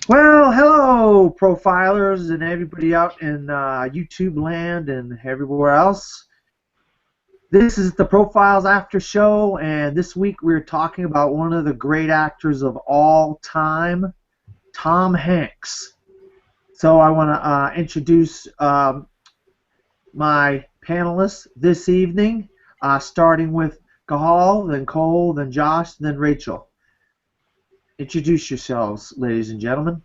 Well, hello, profilers and everybody out in YouTube land and everywhere else. This is the Profiles After Show, and this week we're talking about one of the great actors of all time, Tom Hanks. So I want to introduce my panelists this evening, starting with Cahal, then Cole, then Josh, then Rachel. Introduce yourselves, ladies and gentlemen.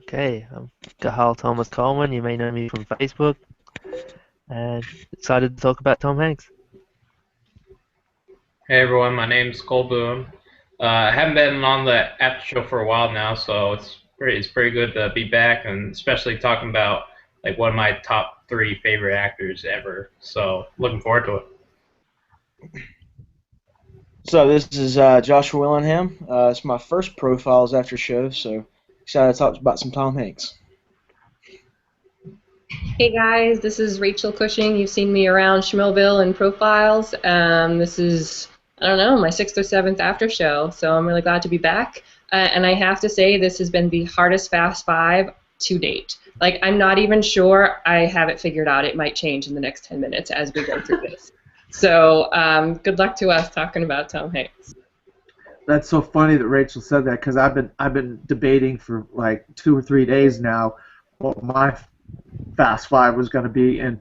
Okay, I'm Cahal Thomas Coleman. You may know me from Facebook, and excited to talk about Tom Hanks. Hey everyone, my name's Cole Boone. I haven't been on the after show for a while now, so it's pretty good to be back, and especially talking about like one of my top three favorite actors ever. So looking forward to it. So this is Joshua Willingham. It's my first Profiles After show, so excited to talk about some Tom Hanks. Hey guys, this is Rachel Cushing. You've seen me around Schmillville and Profiles. This is, I don't know, my sixth or seventh after show, so I'm really glad to be back. And I have to say, this has been the hardest Fast Five to date. Like, I'm not even sure I have it figured out. It might change in the next 10 minutes as we go through this. So good luck to us talking about Tom Hanks. That's so funny that Rachel said that, because I've been debating for like 2 or 3 days now what my Fast Five was going to be, and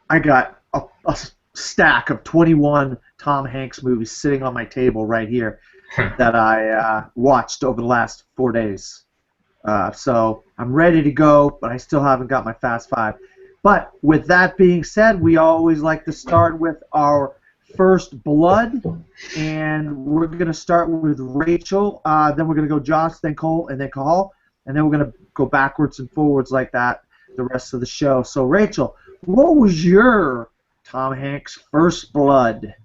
I got a stack of 21 Tom Hanks movies sitting on my table right here that I watched over the last 4 days. So I'm ready to go, but I still haven't got my Fast Five. But with that being said, we always like to start with our first blood, and we're going to start with Rachel, then we're going to go Josh, then Cole, and then Cahal, and then we're going to go backwards and forwards like that the rest of the show. So Rachel, what was your Tom Hanks first blood?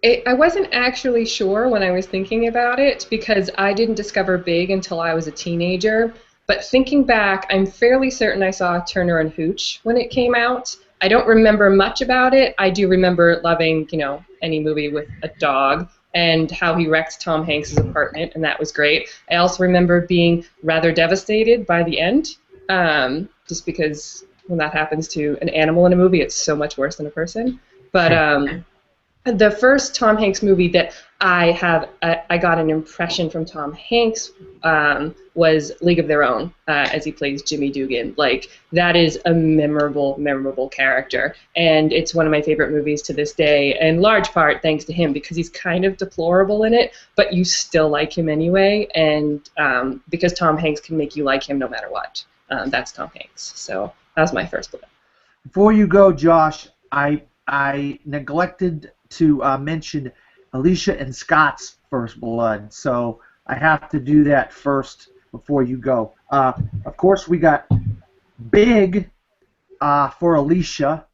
I wasn't actually sure when I was thinking about it because I didn't discover Big until I was a teenager. But thinking back, I'm fairly certain I saw Turner and Hooch when it came out. I don't remember much about it. I do remember loving, any movie with a dog and how he wrecked Tom Hanks' apartment, and that was great. I also remember being rather devastated by the end, just because when that happens to an animal in a movie, it's so much worse than a person. But the first Tom Hanks movie that I got an impression from Tom Hanks was League of Their Own, as he plays Jimmy Dugan. Like, that is a memorable, memorable character, and it's one of my favorite movies to this day, in large part thanks to him, because he's kind of deplorable in it, but you still like him anyway, and because Tom Hanks can make you like him no matter what. That's Tom Hanks. So that was my first one. Before you go, Josh, I neglected to mention Alicia and Scott's first blood, so I have to do that first before you go. Of course, we got Big for Alicia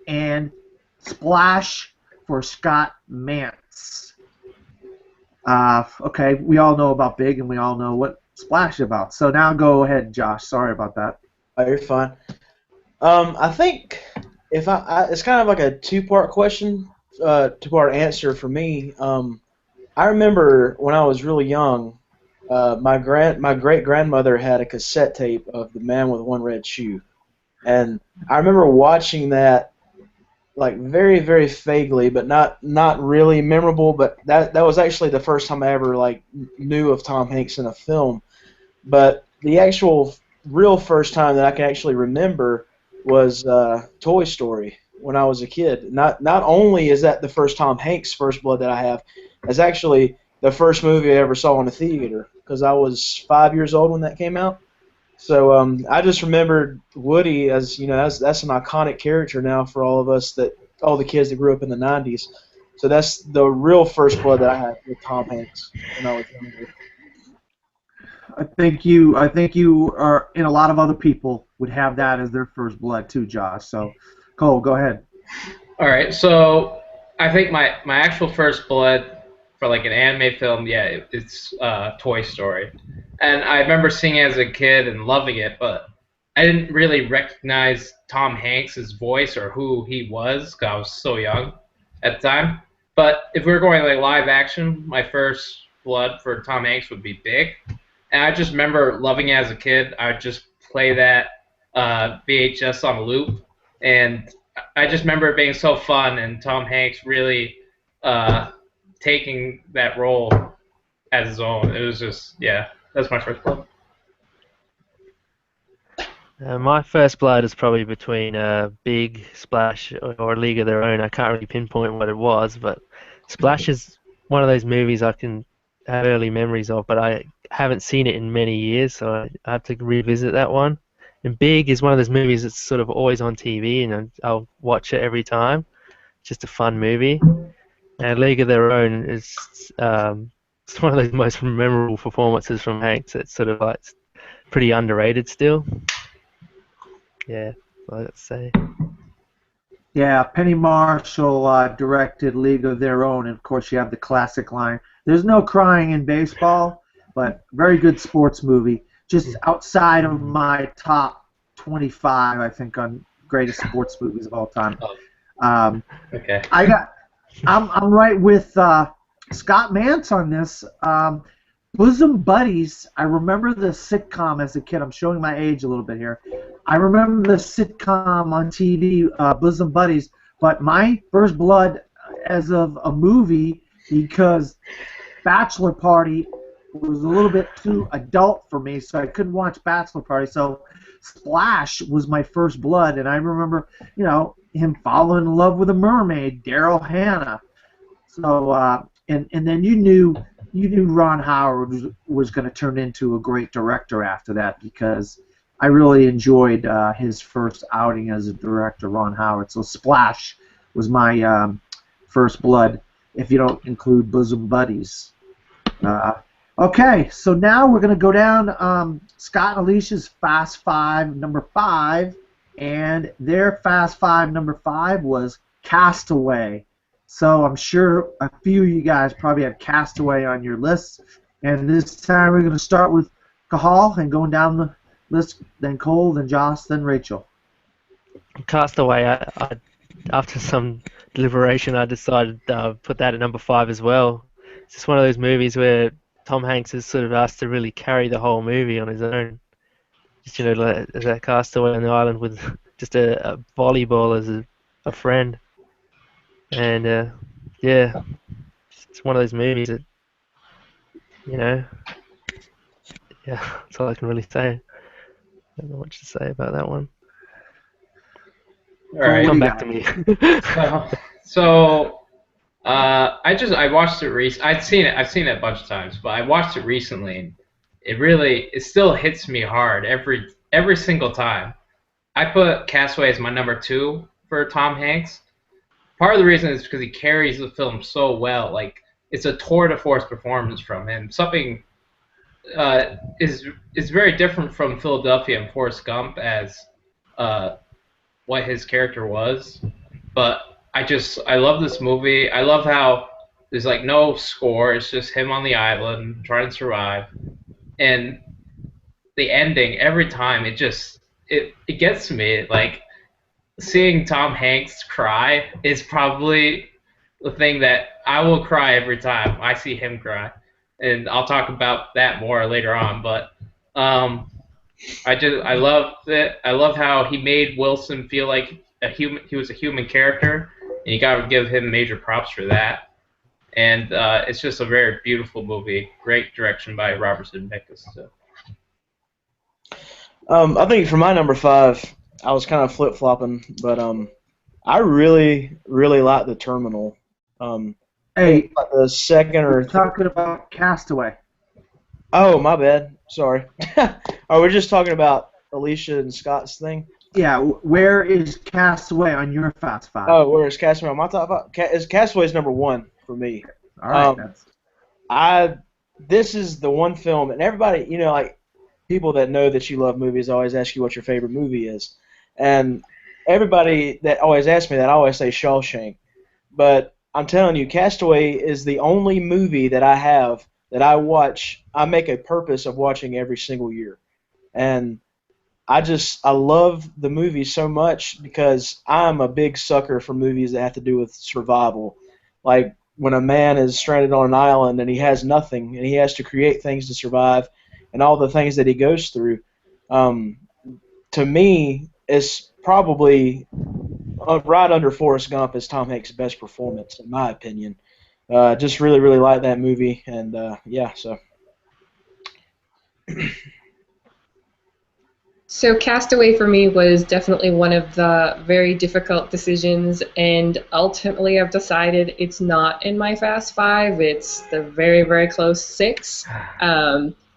and Splash for Scott Mantz. Okay, we all know about Big, and we all know what Splash is about. So now go ahead, Josh. Sorry about that. Oh, you're fine. I think if it's kind of like a two-part question, two-part answer for me. I remember when I was really young, my great-grandmother had a cassette tape of The Man with One Red Shoe, and I remember watching that like very, very vaguely, but not really memorable. But that was actually the first time I ever like knew of Tom Hanks in a film. But the actual real first time that I can actually remember was Toy Story when I was a kid. Not only is that the first Tom Hanks first blood that I have, it's actually the first movie I ever saw in a theater because I was 5 years old when that came out. So I just remembered Woody as that's an iconic character now for all of us, all the kids that grew up in the '90s. So that's the real first blood that I had with Tom Hanks when I was younger. I think you are, and a lot of other people would have that as their first blood too, Josh. So, Cole, go ahead. All right, so I think my actual first blood for like an anime film, yeah, it's Toy Story, and I remember seeing it as a kid and loving it, but I didn't really recognize Tom Hanks' voice or who he was because I was so young at the time. But if we were going like live action, my first blood for Tom Hanks would be Big. and I just remember loving it as a kid. I would just play that VHS on a loop, and I just remember it being so fun, and Tom Hanks really taking that role as his own. It was just, yeah, that's my first blood. My first blood is probably between Big, Splash, or League of Their Own. I can't really pinpoint what it was, but Splash is one of those movies I can have early memories of, but I haven't seen it in many years, so I have to revisit that one. And Big is one of those movies that's sort of always on TV, and I'll watch it every time. It's just a fun movie. And League of Their Own is it's one of those most memorable performances from Hanks. It's sort of like pretty underrated still. Yeah, let's say. Yeah, Penny Marshall directed League of Their Own, and of course you have the classic line, "There's no crying in baseball," but very good sports movie. Just outside of my top 25, I think, on greatest sports movies of all time. Okay. I'm right with Scott Mantz on this. Bosom Buddies. I remember the sitcom as a kid. I'm showing my age a little bit here. I remember the sitcom on TV, Bosom Buddies, but my first blood as of a movie, because Bachelor Party was a little bit too adult for me, so I couldn't watch Bachelor Party. So Splash was my first blood, and I remember, him falling in love with a mermaid, Daryl Hannah. So and then you knew Ron Howard was going to turn into a great director after that, because I really enjoyed his first outing as a director, Ron Howard. So Splash was my first blood, if you don't include Bosom Buddies. Okay, so now we're going to go down Scott and Alicia's Fast Five, number 5, and their Fast Five, number 5 was Castaway. So I'm sure a few of you guys probably have Castaway on your lists, and this time we're going to start with Cahal and going down the list, then Cole, then Josh, then Rachel. Castaway, I after some deliberation, I decided to put that at number 5 as well. It's just one of those movies where Tom Hanks is sort of asked to really carry the whole movie on his own. Just, like that Castaway on the island with just a volleyball as a friend. And, yeah, it's one of those movies that, yeah, that's all I can really say. I don't know what to say about that one. All right. Come back to me. I watched it I've seen it a bunch of times, but I watched it recently, and it still hits me hard every single time. I put Castaway as my number 2 for Tom Hanks. Part of the reason is because he carries the film so well. Like, it's a tour de force performance from him. Something is very different from Philadelphia and Forrest Gump as what his character was. But I love this movie. I love how there's like no score. It's just him on the island trying to survive. And the ending, every time, it gets to me. Like, seeing Tom Hanks cry is probably the thing that I will cry every time I see him cry. And I'll talk about that more later on. But I loved it. I love how he made Wilson feel like he was a human character, and you got to give him major props for that. And it's just a very beautiful movie. Great direction by Robert Zemeckis. So. I think for my number 5, I was kind of flip-flopping, but I really, really like The Terminal. Hey, like the second or talking about Castaway. Oh, my bad. Sorry. Are we just talking about Alicia and Scott's thing? Yeah, where is Castaway on your Fast Five? Oh, where is Castaway on my top 5? Castaway's number 1 for me. All right. This is the one film, and everybody, like people that know that you love movies always ask you what your favorite movie is. And everybody that always asks me that, I always say Shawshank. But I'm telling you, Castaway is the only movie that I have that I make a purpose of watching every single year. And I love the movie so much because I'm a big sucker for movies that have to do with survival. Like when a man is stranded on an island and he has nothing and he has to create things to survive, and all the things that he goes through. To me, is probably right under Forrest Gump is Tom Hanks' best performance, in my opinion. Just really, really like that movie, and yeah, so. So Castaway for me was definitely one of the very difficult decisions, and ultimately I've decided it's not in my Fast Five. It's the very, very close six.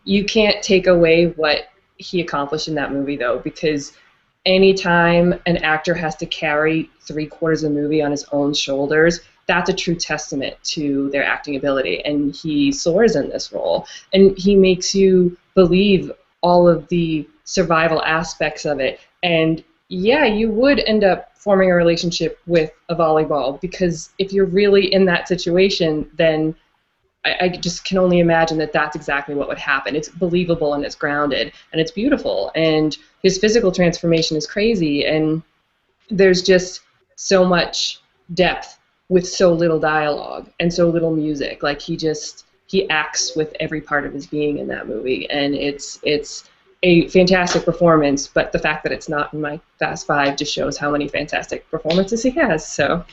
You can't take away what he accomplished in that movie, though, because anytime an actor has to carry 3/4 of the movie on his own shoulders, that's a true testament to their acting ability, and he soars in this role, and he makes you believe all of the survival aspects of it. And yeah, you would end up forming a relationship with a volleyball, because if you're really in that situation, then I just can only imagine that that's exactly what would happen. It's believable and it's grounded and it's beautiful, and his physical transformation is crazy, and there's just so much depth with so little dialogue and so little music. Like he acts with every part of his being in that movie, and it's a fantastic performance, but the fact that it's not in my Fast Five just shows how many fantastic performances he has. So.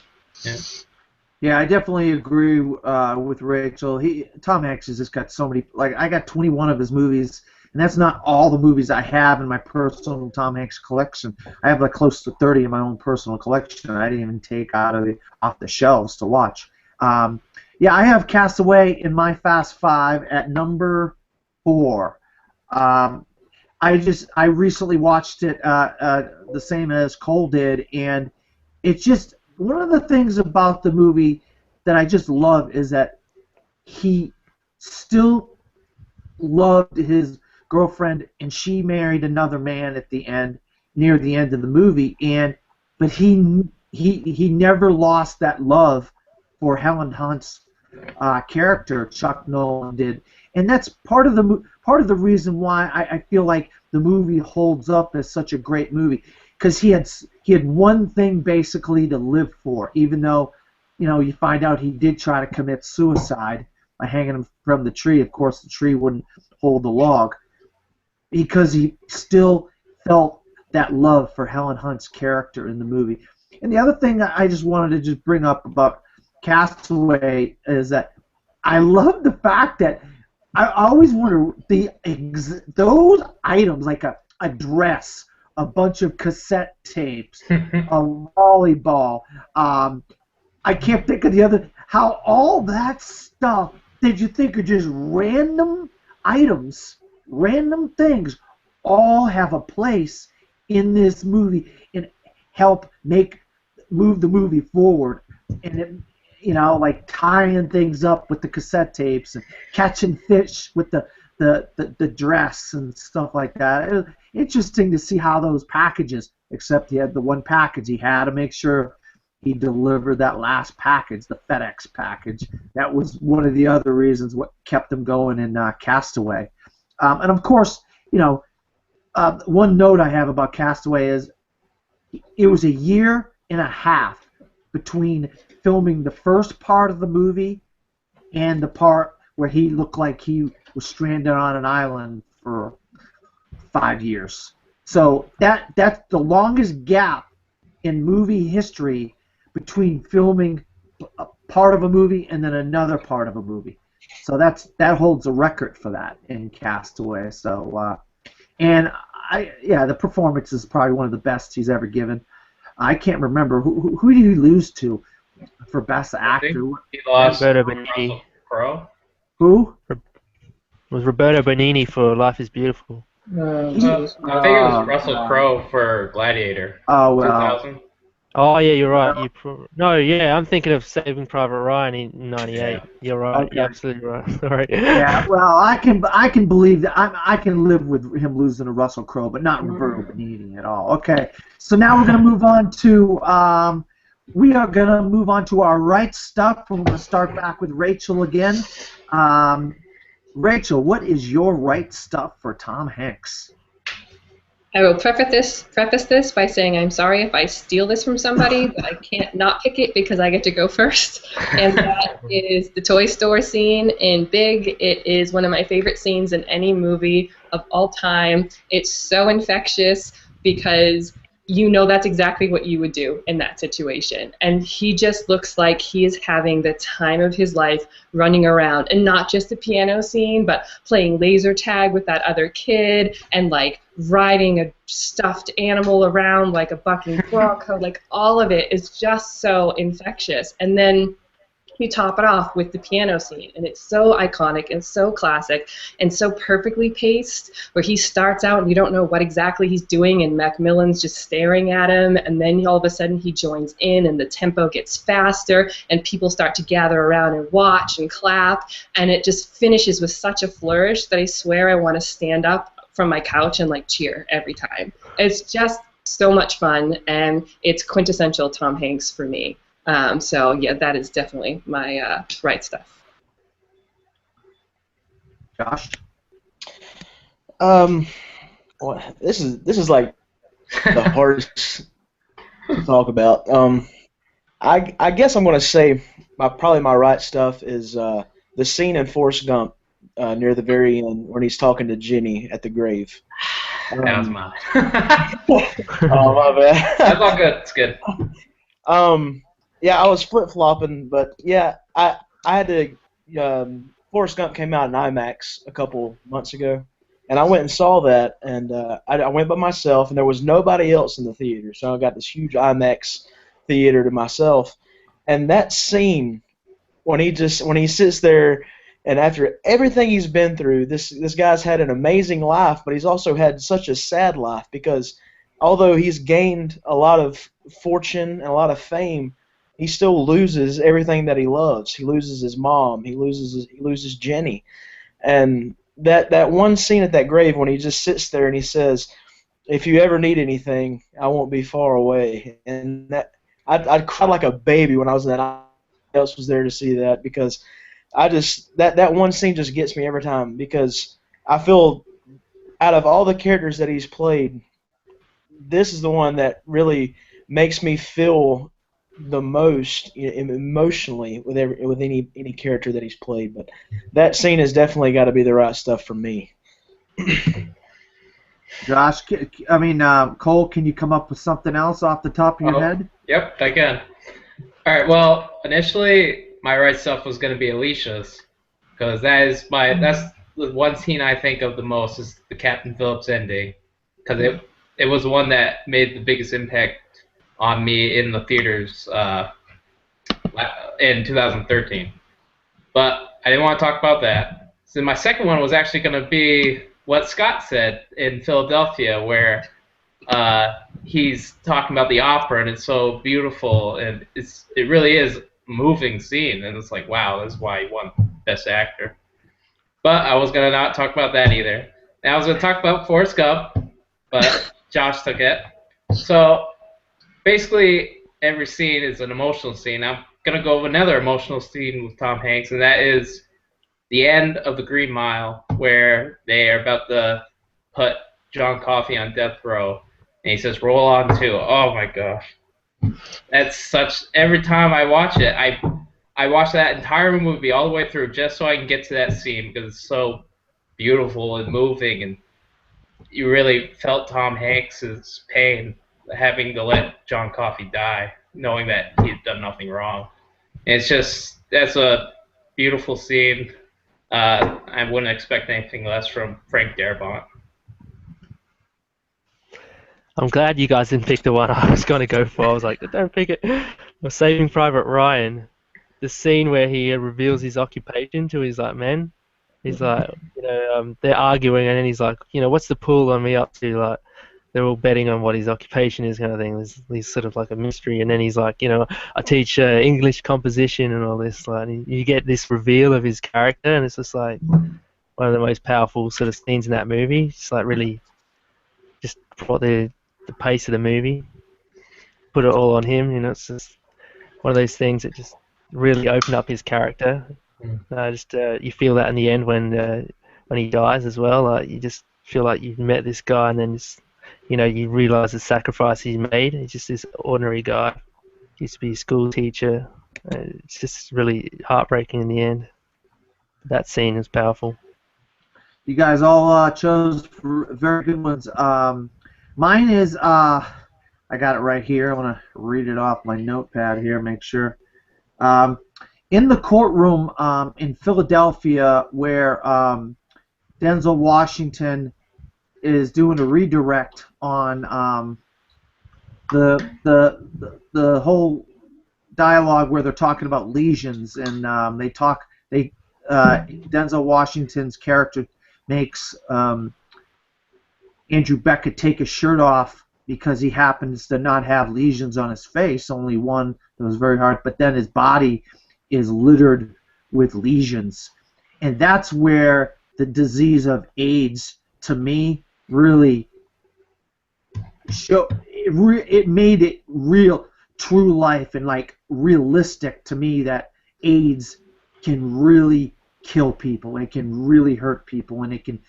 Yeah, I definitely agree with Rachel. Tom Hanks has just got so many. Like, I got 21 of his movies, and that's not all the movies I have in my personal Tom Hanks collection. I have like close to 30 in my own personal collection. I didn't even take off the shelves to watch. Yeah, I have Castaway in my Fast Five at number 4. I recently watched it the same as Cole did, and it's just one of the things about the movie that I just love is that he still loved his girlfriend, and she married another man at the end, near the end of the movie, but he never lost that love for Helen Hunt's character. Chuck Nolan did, and that's part of the reason why I feel like the movie holds up as such a great movie, because he had one thing basically to live for, even though, you know, you find out he did try to commit suicide by hanging him from the tree. Of course, the tree wouldn't hold the log, because he still felt that love for Helen Hunt's character in the movie. And the other thing I just wanted to just bring up about Castaway is that I love the fact that I always wonder those items, like a dress, a bunch of cassette tapes, a volleyball. I can't think of the other. How all that stuff did you think are just random items, random things, all have a place in this movie and help move the movie forward, and it, you know, like tying things up with the cassette tapes and catching fish with the dress and stuff like that. It was interesting to see how those packages, except he had the one package, he had to make sure he delivered that last package, the FedEx package. That was one of the other reasons what kept him going in Castaway. And of course, you know, one note I have about Castaway is it was a year and a half between filming the first part of the movie and the part where he looked like he was stranded on an island for 5 years. So that's the longest gap in movie history between filming a part of a movie and then another part of a movie. So that holds a record for that in Castaway. So and the performance is probably one of the best he's ever given. I can't remember who did he lose to for best actor. He lost Roberto to Benigni. Russell Crowe. Who? It was Roberto Benigni for Life is Beautiful. I think it was Russell Crowe for Gladiator. Oh well. 2000. Oh yeah, you're right. I'm thinking of Saving Private Ryan in '98. Yeah. You're right. Okay. You're absolutely right. Sorry. Yeah, well, I can believe that. I can live with him losing to Russell Crowe, but not Roberto Benigni at all. Okay, so now we're gonna move on to our right stuff. We're gonna start back with Rachel again. Rachel, what is your right stuff for Tom Hanks? I will preface this by saying I'm sorry if I steal this from somebody, but I can't not pick it because I get to go first. And that is the toy store scene in Big. It is one of my favorite scenes in any movie of all time. It's so infectious because you know that's exactly what you would do in that situation. And he just looks like he is having the time of his life running around, and not just the piano scene, but playing laser tag with that other kid and like riding a stuffed animal around like a bucking bronco. Like all of it is just so infectious. And then you top it off with the piano scene, and it's so iconic and so classic and so perfectly paced, where he starts out and you don't know what exactly he's doing and Macmillan's just staring at him, and then all of a sudden he joins in and the tempo gets faster and people start to gather around and watch and clap, and it just finishes with such a flourish that I swear I want to stand up from my couch and like cheer every time. It's just so much fun, and it's quintessential Tom Hanks for me. So yeah, that is definitely my right stuff. Josh? Well, this is like the hardest to talk about. I guess I'm gonna say probably my right stuff is the scene in Forrest Gump near the very end when he's talking to Jenny at the grave. That was mine. Oh my bad. That's all good. It's good. Yeah, I was flip-flopping, but yeah, I had to. Forrest Gump came out in IMAX a couple months ago, and I went and saw that, and I went by myself, and there was nobody else in the theater, so I got this huge IMAX theater to myself, and that scene when he sits there, and after everything he's been through, this guy's had an amazing life, but he's also had such a sad life because although he's gained a lot of fortune and a lot of fame, he still loses everything that he loves. He loses his mom. He loses Jenny, and that one scene at that grave when he just sits there and he says, "If you ever need anything, I won't be far away." And that I'd cry like a baby when I was in that. Nobody else was there to see that because I just that one scene just gets me every time because I feel out of all the characters that he's played, this is the one that really makes me feel the most emotionally with any character that he's played. But that scene has definitely got to be the right stuff for me. Josh, Cole, can you come up with something else off the top of your head? Yep, I can. All right. Well, initially my right stuff was going to be Alicia's because that's the one scene I think of the most is the Captain Phillips ending because it was the one that made the biggest impact on me in the theaters in 2013. But I didn't want to talk about that. So my second one was actually going to be what Scott said in Philadelphia, where he's talking about the opera, and it's so beautiful, and it really is a moving scene, and it's like, wow, that's why he won Best Actor. But I was going to not talk about that either. And I was going to talk about Forrest Gump, but Josh took it. So basically, every scene is an emotional scene. I'm going to go with another emotional scene with Tom Hanks, and that is the end of The Green Mile, where they are about to put John Coffey on death row, and he says, "Roll on too." Oh my gosh. That's such, every time I watch it, I watch that entire movie all the way through just so I can get to that scene because it's so beautiful and moving, and you really felt Tom Hanks' pain having to let John Coffey die, knowing that he had done nothing wrong. And that's a beautiful scene. I wouldn't expect anything less from Frank Darabont. I'm glad you guys didn't pick the one I was going to go for. I was like, don't pick it. Well, Saving Private Ryan, the scene where he reveals his occupation to his men. He's like, they're arguing, and then he's like, what's the pool on me up to? Like, they're all betting on what his occupation is, kind of thing. There's sort of like a mystery, and then he's like, I teach English composition and all this. Like, and you get this reveal of his character, and it's just like one of the most powerful sort of scenes in that movie. It's like really just brought the pace of the movie, put it all on him. It's just one of those things that just really opened up his character. You feel that in the end when he dies as well. Like, you just feel like you've met this guy, and then you realize the sacrifice he made. He's just this ordinary guy. He used to be a school teacher. It's just really heartbreaking in the end. That scene is powerful. You guys all chose very good ones. Mine is, I got it right here. I want to read it off my notepad here, make sure. In the courtroom in Philadelphia where Denzel Washington is doing a redirect on the whole dialogue where they're talking about lesions, and Denzel Washington's character makes Andrew Beckett take his shirt off because he happens to not have lesions on his face, only one that was very hard, but then his body is littered with lesions. And that's where the disease of AIDS, to me, really it made it real, true life, and like realistic to me that AIDS can really kill people. It can really hurt people, and it can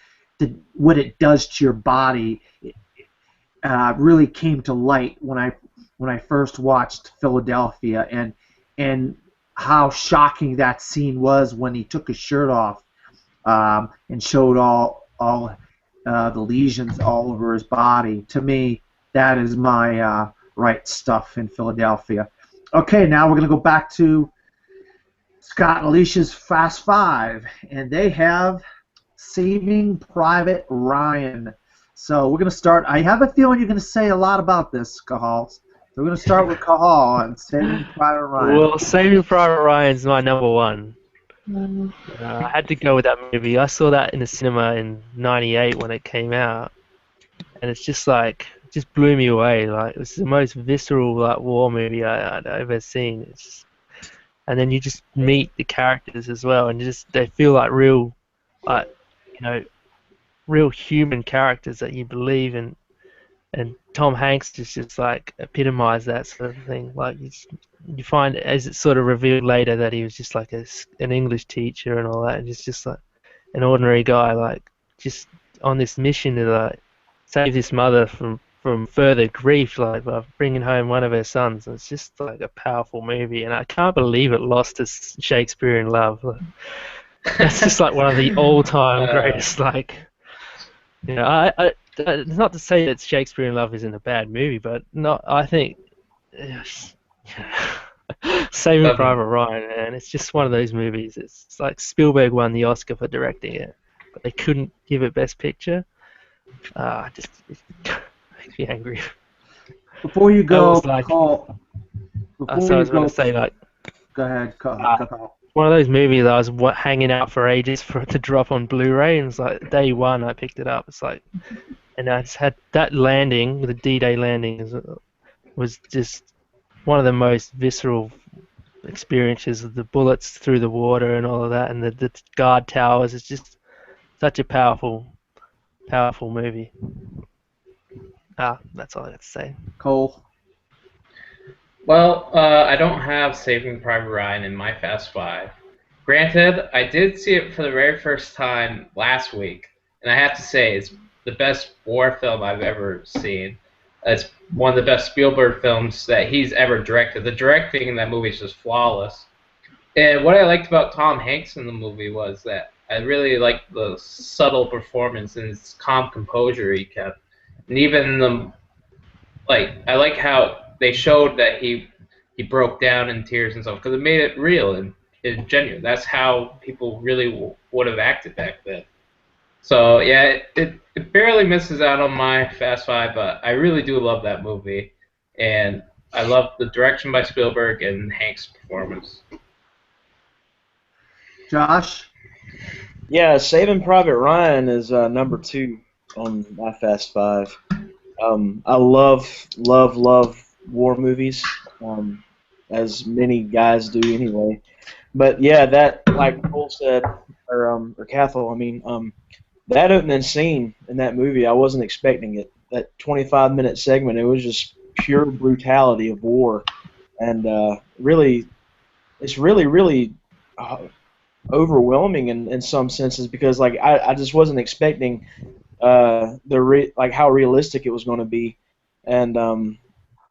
what it does to your body really came to light when I first watched Philadelphia, and how shocking that scene was when he took his shirt off and showed all the lesions all over his body. To me, that is my right stuff in Philadelphia. Okay, now we're going to go back to Scott and Alicia's Fast Five, and they have Saving Private Ryan. So we're going to start. I have a feeling you're going to say a lot about this, Cahal. So we're going to start with Cahal and Saving Private Ryan. Well, Saving Private Ryan is my number one. I had to go with that movie. I saw that in the cinema in '98 when it came out, and it's just like just blew me away. Like it was the most visceral like war movie I'd ever seen. And then you just meet the characters as well, and they feel like real, like real human characters that you believe in. And Tom Hanks just like epitomized that sort of thing. Like you find as it's sort of revealed later that he was just like an English teacher and all that, and just like an ordinary guy, like just on this mission to like save this mother from further grief, like by bringing home one of her sons. And it's just like a powerful movie, and I can't believe it lost to Shakespeare in Love. Like, that's just like one of the all-time greatest. Like, it's not to say that Shakespeare in Love isn't a bad movie, but I think Saving Private Ryan, man, it's just one of those movies. It's like Spielberg won the Oscar for directing it, but they couldn't give it Best Picture. It makes me angry. Before you go, like, Call. I was going to say, like, go ahead, Call. One of those movies I was hanging out for ages for it to drop on Blu-ray, and it's like day one I picked it up. It's like, and I just had that landing, the D-Day landing, was just one of the most visceral experiences of the bullets through the water and all of that, and the guard towers. It's just such a powerful movie. That's all I got to say. Cole. Well, I don't have Saving Private Ryan in my Fast Five. Granted, I did see it for the very first time last week, and I have to say it's the best war film I've ever seen. It's one of the best Spielberg films that he's ever directed. The directing in that movie is just flawless. And what I liked about Tom Hanks in the movie was that I really liked the subtle performance and his calm composure he kept. And even I like how they showed that he broke down in tears and stuff, because it made it real and genuine. That's how people really would have acted back then. So yeah, it barely misses out on my Fast Five, but I really do love that movie, and I love the direction by Spielberg and Hank's performance. Josh? Yeah, Saving Private Ryan is number 2 on my Fast Five. I love war movies, as many guys do anyway. But yeah, that, like Cole said, or Cathal, I mean, that opening scene in that movie, I wasn't expecting it. That 25-minute segment, it was just pure brutality of war, and it's really overwhelming in some senses, because like I just wasn't expecting like how realistic it was going to be, and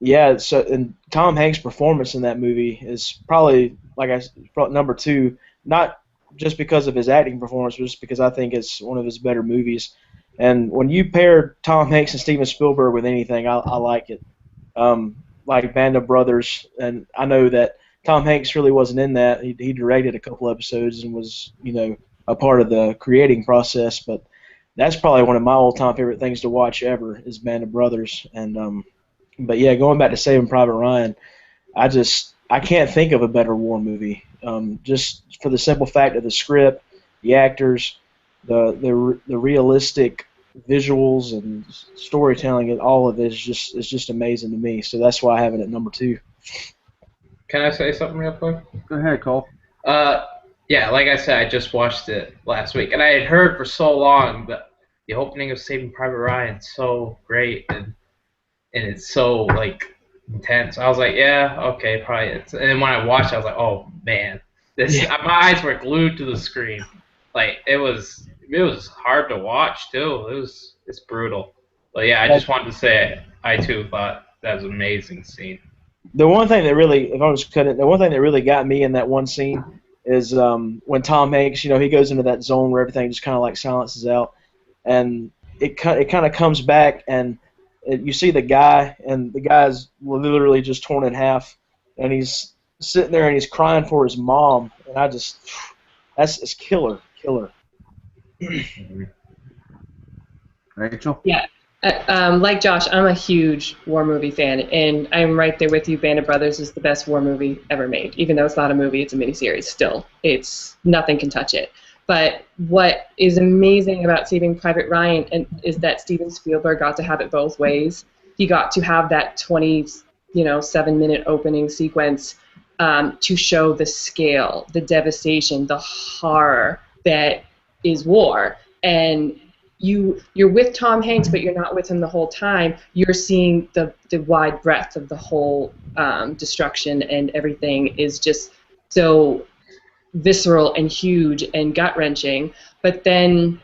yeah. So and Tom Hanks' performance in that movie is probably probably number two, not just because of his acting performance, but just because I think it's one of his better movies. And when you pair Tom Hanks and Steven Spielberg with anything, I like it. Like Band of Brothers, and I know that Tom Hanks really wasn't in that. He directed a couple episodes and was, a part of the creating process. But that's probably one of my all-time favorite things to watch ever is Band of Brothers. And but yeah, going back to Saving Private Ryan, I can't think of a better war movie. Just for the simple fact of the script, the actors, the realistic visuals and storytelling, and all of it is just amazing to me. So that's why I have it at number two. Can I say something real quick? Go ahead, Cole. Yeah, like I said, I just watched it last week, and I had heard for so long that the opening of Saving Private Ryan is so great, and it's so like intense. I was like, yeah, okay, probably. And then when I watched it, I was like, oh man, my eyes were glued to the screen. Like it was hard to watch too. It's brutal. But yeah, I just wanted to say I too thought that was an amazing scene. The one thing that really, if I was cutting, the one thing that really got me in that one scene is when Tom Hanks, he goes into that zone where everything just kind of like silences out, and it kind of comes back, and you see the guy, and the guy's literally just torn in half, and he's sitting there and he's crying for his mom, and it's killer. Rachel? Yeah. Like Josh, I'm a huge war movie fan, and I'm right there with you. Band of Brothers is the best war movie ever made. Even though it's not a movie, it's a miniseries. Still, nothing can touch it. But what is amazing about Saving Private Ryan is that Steven Spielberg got to have it both ways. He got to have that 7-minute opening sequence to show the scale, the devastation, the horror that is war. And you're with Tom Hanks, but you're not with him the whole time. You're seeing the wide breadth of the whole destruction, and everything is just so visceral and huge and gut-wrenching. But then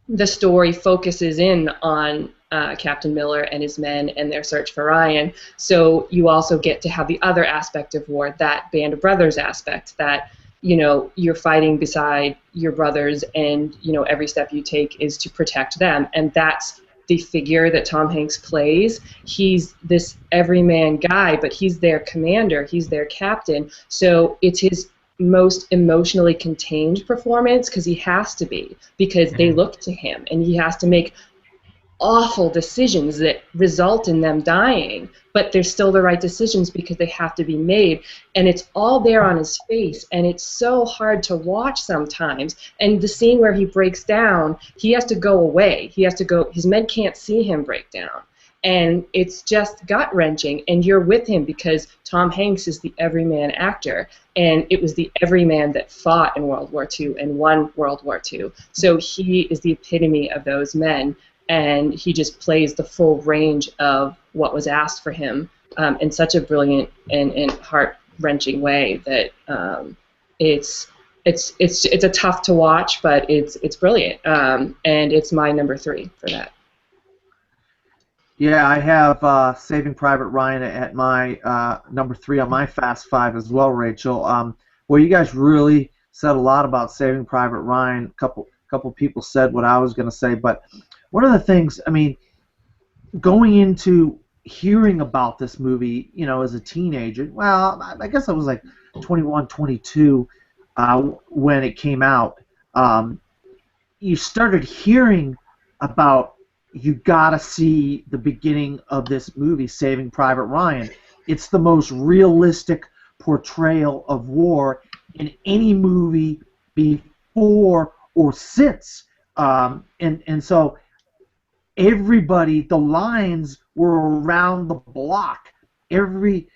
the story focuses in on Captain Miller and his men and their search for Ryan. So you also get to have the other aspect of war, that Band of Brothers aspect, that you're fighting beside your brothers, and every step you take is to protect them. And that's the figure that Tom Hanks plays. He's this everyman guy, but he's their commander, he's their captain. So it's his most emotionally contained performance, because he has to be, because they look to him, and he has to make awful decisions that result in them dying, but they're still the right decisions because they have to be made, and it's all there on his face, and it's so hard to watch sometimes. And the scene where he breaks down, he has to go away, his men can't see him break down, and it's just gut-wrenching, and you're with him because Tom Hanks is the everyman actor, and it was the everyman that fought in World War II and won World War II, so he is the epitome of those men. And he just plays the full range of what was asked for him in such a brilliant and heart-wrenching way that it's a tough to watch, but it's brilliant, and it's my number 3 for that. Yeah, I have Saving Private Ryan at my number 3 on my Fast 5 as well, Rachel. Well, you guys really said a lot about Saving Private Ryan. A couple people said what I was going to say, but one of the things, going into hearing about this movie, as a teenager, well, I guess I was like 21, 22 when it came out, you started hearing about, you gotta see the beginning of this movie, Saving Private Ryan. It's the most realistic portrayal of war in any movie before or since. And so everybody, the lines were around the block. Every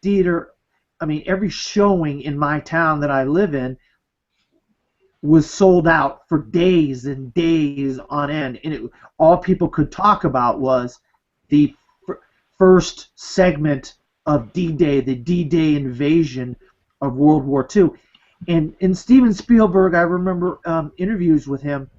theater, every showing in my town that I live in was sold out for days and days on end. And all people could talk about was the first segment of D-Day, the D-Day invasion of World War II. And Steven Spielberg, I remember interviews with him,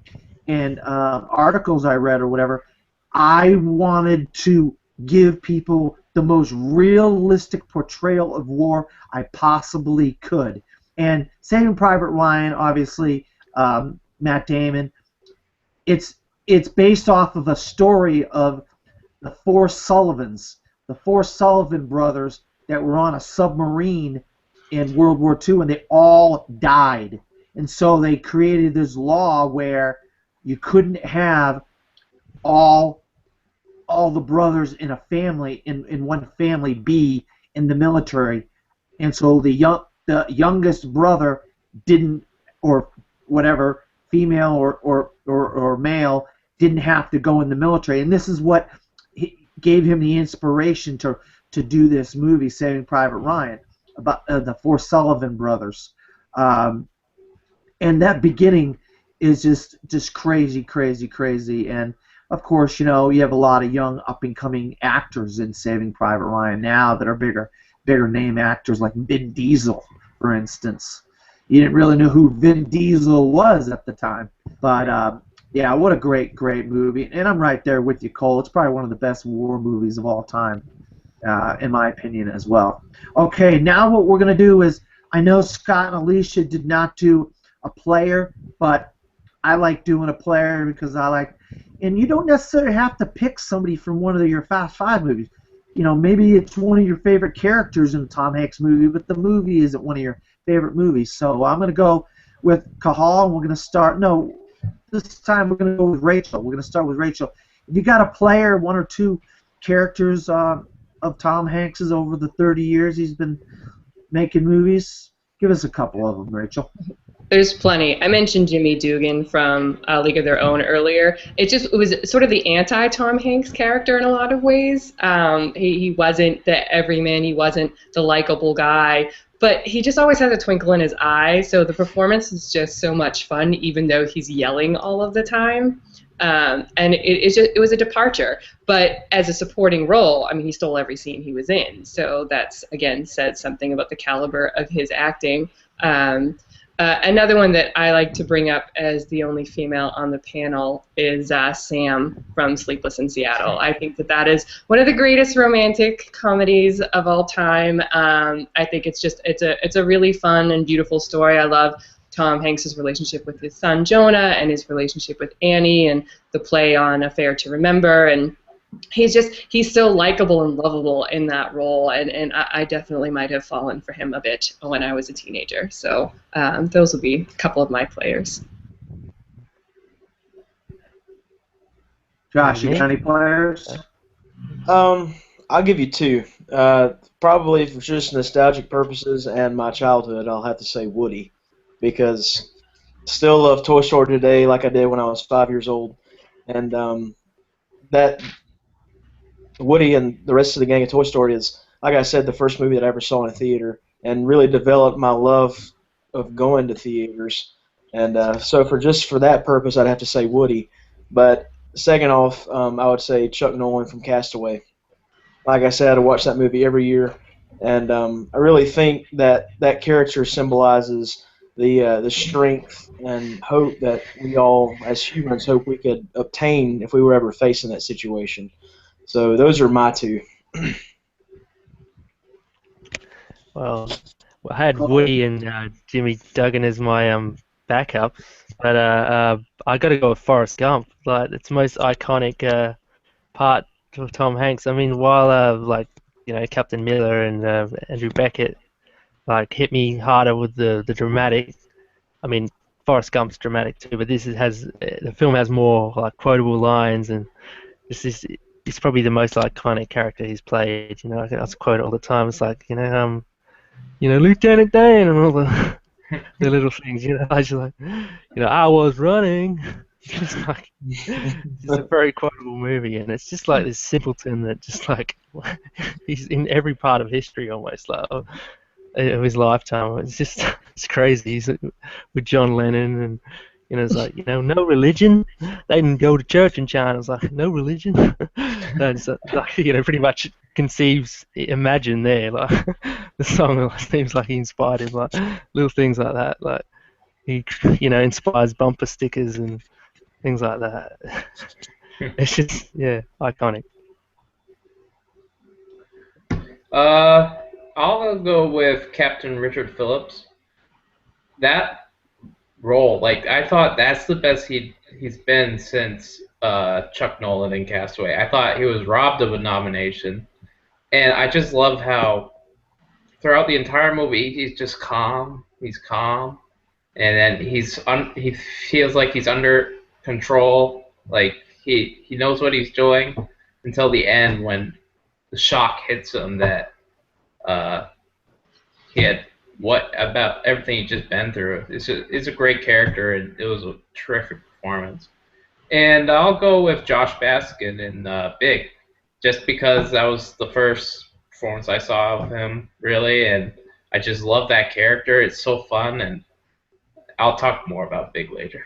and articles I read or whatever, I wanted to give people the most realistic portrayal of war I possibly could. And Saving Private Ryan, obviously, Matt Damon, it's based off of a story of the the four Sullivan brothers that were on a submarine in World War II, and they all died. And so they created this law where you couldn't have all the brothers in a family in one family be in the military, and so the youngest brother didn't, or whatever, female or male, didn't have to go in the military, and this is what gave him the inspiration to do this movie, Saving Private Ryan, about the four Sullivan brothers, and that beginning is just crazy, crazy, crazy, and of course, you have a lot of young up-and-coming actors in Saving Private Ryan now that are bigger name actors, like Vin Diesel, for instance. You didn't really know who Vin Diesel was at the time, but yeah, what a great movie. And I'm right there with you, Cole. It's probably one of the best war movies of all time, in my opinion as well. Okay, now what we're going to do is, I know Scott and Alicia did not do a player, but I like doing a player because I like, and you don't necessarily have to pick somebody from one of your Fast Five movies. Maybe it's one of your favorite characters in a Tom Hanks movie, but the movie isn't one of your favorite movies. So I'm going to go with Cahal, and we're going to start, no, this time we're going to go with Rachel. We're going to start with Rachel. If you got a player, one or two characters of Tom Hanks's over the 30 years he's been making movies, give us a couple of them, Rachel. There's plenty. I mentioned Jimmy Dugan from League of Their Own earlier. It was sort of the anti-Tom Hanks character in a lot of ways. He wasn't the everyman. He wasn't the likable guy. But he just always has a twinkle in his eye. So the performance is just so much fun, even though he's yelling all of the time. And it was a departure. But as a supporting role, I mean, he stole every scene he was in. So that's, again, said something about the caliber of his acting. Another one that I like to bring up as the only female on the panel is Sam from Sleepless in Seattle. I think that is one of the greatest romantic comedies of all time. I think it's a really fun and beautiful story. I love Tom Hanks' relationship with his son Jonah and his relationship with Annie and the play on Affair to Remember, and he's so likable and lovable in that role, and I definitely might have fallen for him a bit when I was a teenager. So those will be a couple of my players. Josh, you got any players? I'll give you two. Probably for just nostalgic purposes and my childhood, I'll have to say Woody, because still love Toy Story today like I did when I was 5 years old, and that Woody and the rest of the gang of Toy Story is, like I said, the first movie that I ever saw in a theater, and really developed my love of going to theaters. And so for that purpose, I'd have to say Woody. But second off, I would say Chuck Nolan from Castaway. Like I said, I watch that movie every year, and I really think that character symbolizes the strength and hope that we all, as humans, hope we could obtain if we were ever facing that situation. So those are my two. Well, I had Woody and Jimmy Duggan as my backup, but I got to go with Forrest Gump. Like, it's the most iconic part of Tom Hanks. I mean, while Captain Miller and Andrew Beckett hit me harder with the dramatic. I mean, Forrest Gump's dramatic too, but the film has more quotable lines, and it's probably the most iconic character he's played. I can quote it all the time. It's Lieutenant Dan and all the little things. I just I was running. It's a very quotable movie, and it's just this simpleton that just he's in every part of history almost of his lifetime. It's crazy. He's with John Lennon, and it's no religion. They didn't go to church in China. It's no religion. That's pretty much imagine there the song seems like he inspired him, little things like that. He inspires bumper stickers and things like that. It's just, yeah, iconic. I'll go with Captain Richard Phillips. That role, like I thought, that's the best he's been since Chuck Nolan in Castaway. I thought he was robbed of a nomination, and I just love how throughout the entire movie he's just calm. He's calm, and then he feels like he's under control. Like he knows what he's doing until the end when the shock hits him that he had what about everything he'd just been through. It's a great character, and it was a terrific performance. And I'll go with Josh Baskin in Big, just because that was the first performance I saw of him, really, and I just love that character. It's so fun, and I'll talk more about Big later.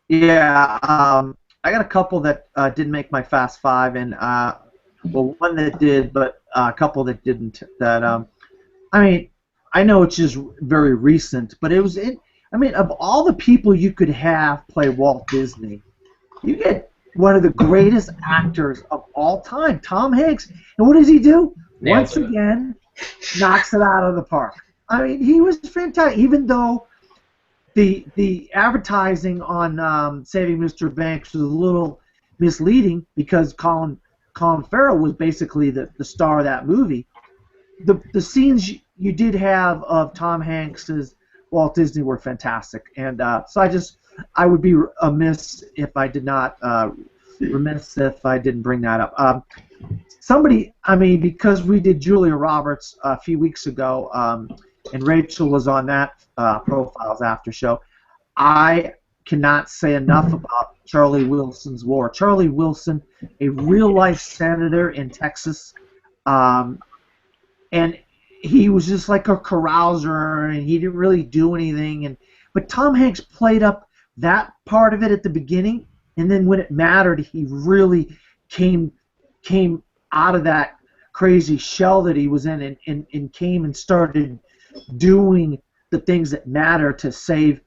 Yeah, I got a couple that didn't make my Fast Five, and well, one that did, but a couple that didn't. That I mean, I know it's just very recent, but it was in. I mean, of all the people you could have play Walt Disney, you get one of the greatest actors of all time, Tom Hanks. And what does he do? Once again, knocks it out of the park. I mean, he was fantastic, even though the advertising on Saving Mr. Banks was a little misleading because Colin Farrell was basically the star of that movie. The scenes you did have of Tom Hanks as Walt Disney were fantastic, and so I would be remiss if I didn't bring that up. Because we did Julia Roberts a few weeks ago, and Rachel was on that Profiles After Show, I cannot say enough about Charlie Wilson's War. Charlie Wilson, a real-life senator in Texas, and he was just like a carouser, and he didn't really do anything. But Tom Hanks played up that part of it at the beginning, and then when it mattered, he really came out of that crazy shell that he was in, and came and started doing the things that matter to save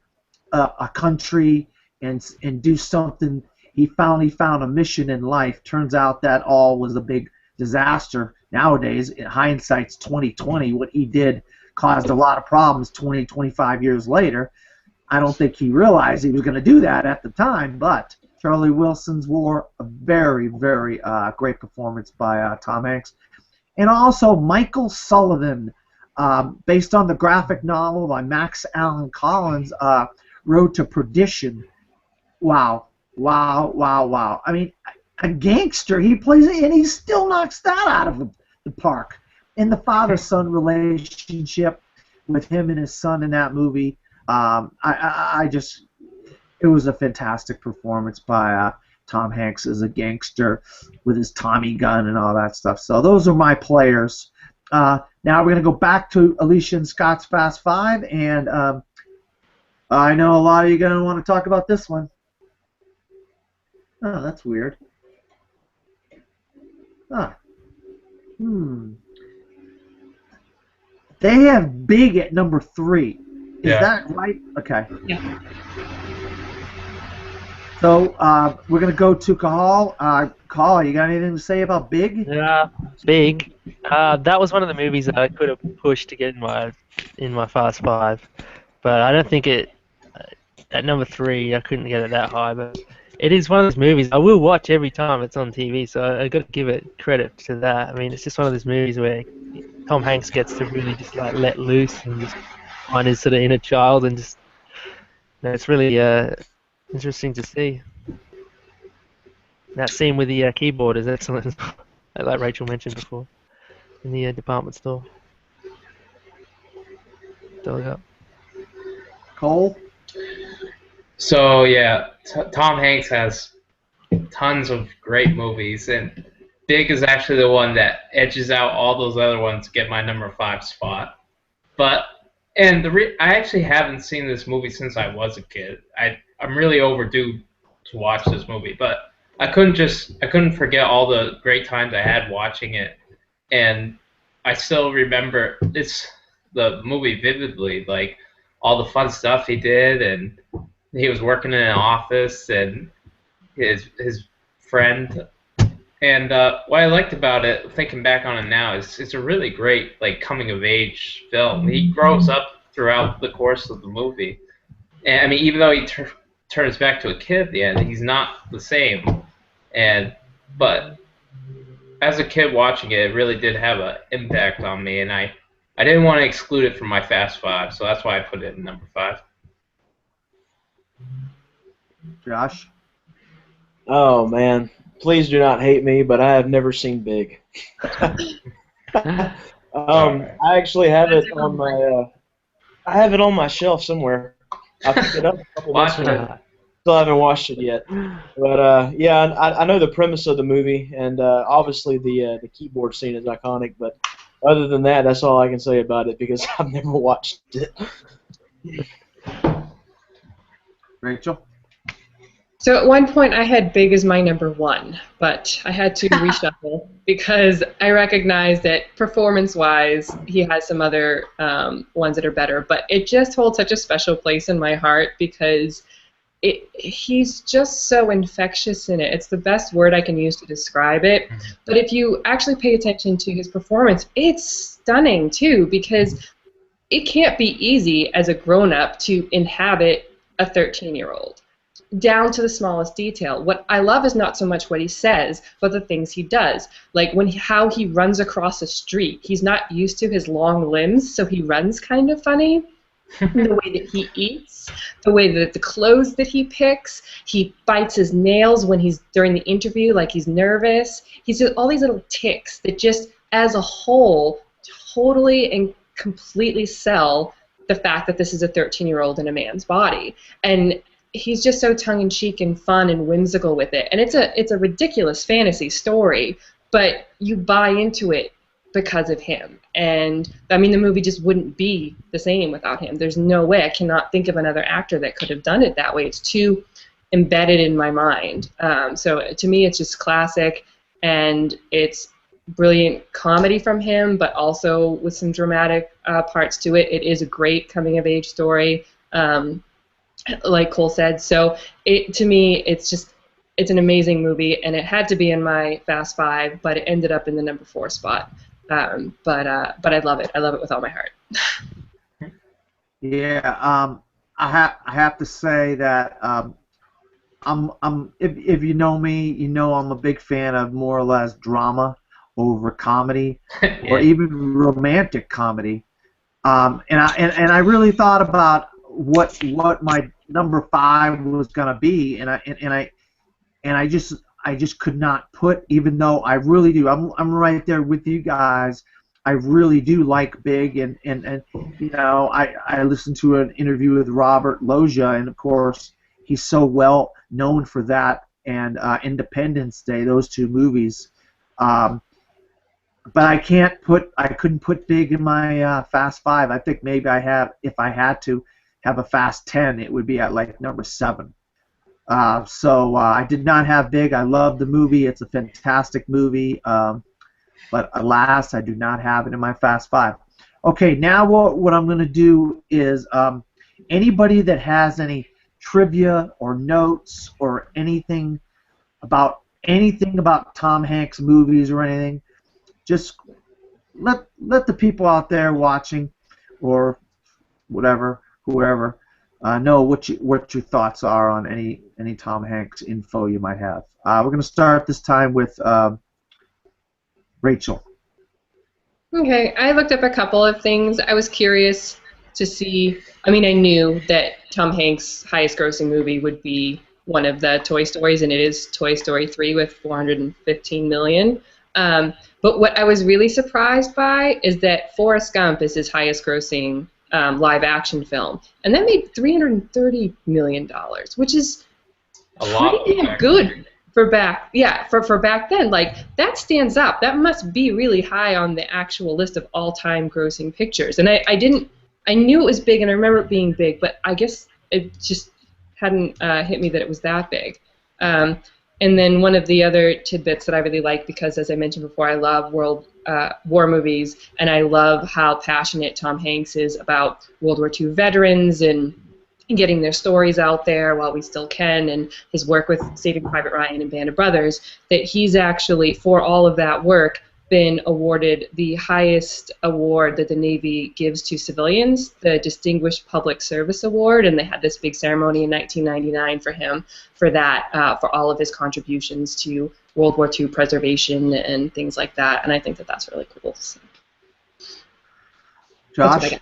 a country and do something. He found a mission in life. Turns out that all was a big disaster. Nowadays, in hindsight's 2020, what he did caused a lot of problems 20, 25 years later. I don't think he realized he was going to do that at the time, but Charlie Wilson's War, a very, very great performance by Tom Hanks. And also Michael Sullivan, based on the graphic novel by Max Allan Collins, Road to Perdition. Wow. I mean, a gangster, he plays it, and he still knocks that out of the park. And the father-son relationship with him and his son in that movie, it was a fantastic performance by Tom Hanks as a gangster with his Tommy gun and all that stuff. So those are my players. Now we're going to go back to Alicia and Scott's Fast Five, and I know a lot of you are going to want to talk about this one. Oh, that's weird. They have Big at number 3. Is that right? Okay. Yeah. So we're going to go to Kahal. Kahal, you got anything to say about Big? Yeah, Big. That was one of the movies that I could have pushed to get in my Fast Five, but I don't think it. At number 3, I couldn't get it that high, but it is one of those movies I will watch every time it's on TV, so I got to give it credit to that. I mean, it's just one of those movies where Tom Hanks gets to really just like let loose and just find his sort of inner child, and just it's really interesting to see. That scene with the keyboard is excellent, like Rachel mentioned before, in the department store. Dog up. Cole? So yeah, Tom Hanks has tons of great movies, and Big is actually the one that edges out all those other ones to get my number 5 spot. I actually haven't seen this movie since I was a kid. I'm really overdue to watch this movie, but I couldn't forget all the great times I had watching it, and I still remember the movie vividly, like all the fun stuff he did, and he was working in an office and his friend. And what I liked about it, thinking back on it now, is it's a really great like coming of age film. He grows up throughout the course of the movie, and I mean, even though he turns back to a kid at the end, he's not the same. But as a kid watching it, it really did have an impact on me, and I didn't want to exclude it from my Fast Five, so that's why I put it in number 5. Josh? Oh man, please do not hate me, but I have never seen Big. I actually have it on my I have it on my shelf somewhere. I picked it up a couple months ago. Still haven't watched it yet. But yeah, I know the premise of the movie, and obviously the keyboard scene is iconic. But other than that, that's all I can say about it because I've never watched it. Rachel? So at one point I had Big as my number 1, but I had to reshuffle because I recognized that performance-wise he has some other ones that are better, but it just holds such a special place in my heart because he's just so infectious in it. It's the best word I can use to describe it. But if you actually pay attention to his performance, it's stunning too because it can't be easy as a grown-up to inhabit a 13-year-old. Down to the smallest detail. What I love is not so much what he says, but the things he does. Like how he runs across the street. He's not used to his long limbs, so he runs kind of funny. The way that he eats, the way that the clothes that he picks, he bites his nails when he's during the interview, like he's nervous. He's just all these little tics that just, as a whole, totally and completely sell the fact that this is a 13-year-old in a man's body. And he's just so tongue-in-cheek and fun and whimsical with it. And it's a ridiculous fantasy story, but you buy into it because of him. And I mean, the movie just wouldn't be the same without him. There's no way. I cannot think of another actor that could have done it that way. It's too embedded in my mind. So to me, it's just classic, and it's brilliant comedy from him, but also with some dramatic parts to it. It is a great coming-of-age story. Like Cole said. So to me, it's an amazing movie, and it had to be in my Fast Five, but it ended up in the number 4 spot. But I love it. I love it with all my heart. Yeah, I have to say that if you know me, you know I'm a big fan of more or less drama over comedy, or even romantic comedy. And I really thought about what my number 5 was gonna be, and I just could not put, even though I really do. I'm right there with you guys. I really do like Big, and you know, I listened to an interview with Robert Loggia, and of course he's so well known for that and Independence Day, those 2 movies. But I couldn't put Big in my Fast 5. I think maybe if I had to have a Fast 10, it would be at like number 7. So I did not have Big. I love the movie. It's a fantastic movie. But alas, I do not have it in my Fast 5. Okay, now what I'm going to do is anybody that has any trivia or notes or anything about Tom Hanks movies or anything, just let the people out there watching or whatever, whoever, know what your thoughts are on any Tom Hanks info you might have. We're going to start this time with Rachel. Okay, I looked up a couple of things. I was curious to see. I mean, I knew that Tom Hanks' highest-grossing movie would be one of the Toy Stories, and it is Toy Story 3 with $415 million. But what I was really surprised by is that Forrest Gump is his highest-grossing live-action film, and that made $330 million, which is pretty damn good for back then. Like, that stands up. That must be really high on the actual list of all-time grossing pictures. And I knew it was big, and I remember it being big, but I guess it just hadn't hit me that it was that big. And then one of the other tidbits that I really like, because as I mentioned before, I love war movies, and I love how passionate Tom Hanks is about World War II veterans and getting their stories out there while we still can, and his work with Saving Private Ryan and Band of Brothers, that he's actually, for all of that work, been awarded the highest award that the Navy gives to civilians, the Distinguished Public Service Award, and they had this big ceremony in 1999 for him for that, for all of his contributions to World War II preservation and things like that, and I think that that's really cool. So, Josh?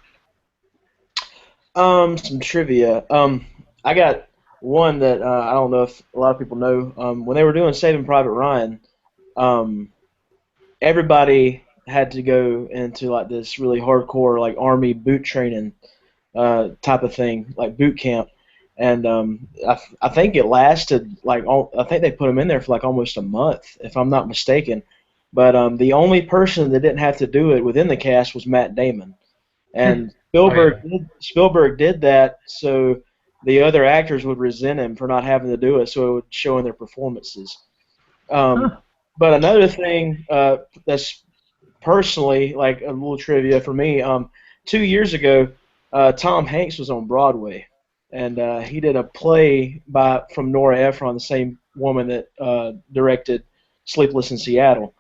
Some trivia. I got one that I don't know if a lot of people know. When they were doing Saving Private Ryan, everybody had to go into like this really hardcore like Army boot training type of thing, like boot camp, and I think it lasted like I think they put them in there for like almost a month, if I'm not mistaken. But the only person that didn't have to do it within the cast was Matt Damon, and Spielberg did that so the other actors would resent him for not having to do it, so it would show in their performances. But another thing that's personally like a little trivia for me, 2 years ago, Tom Hanks was on Broadway, and he did a play from Nora Ephron, the same woman that directed Sleepless in Seattle,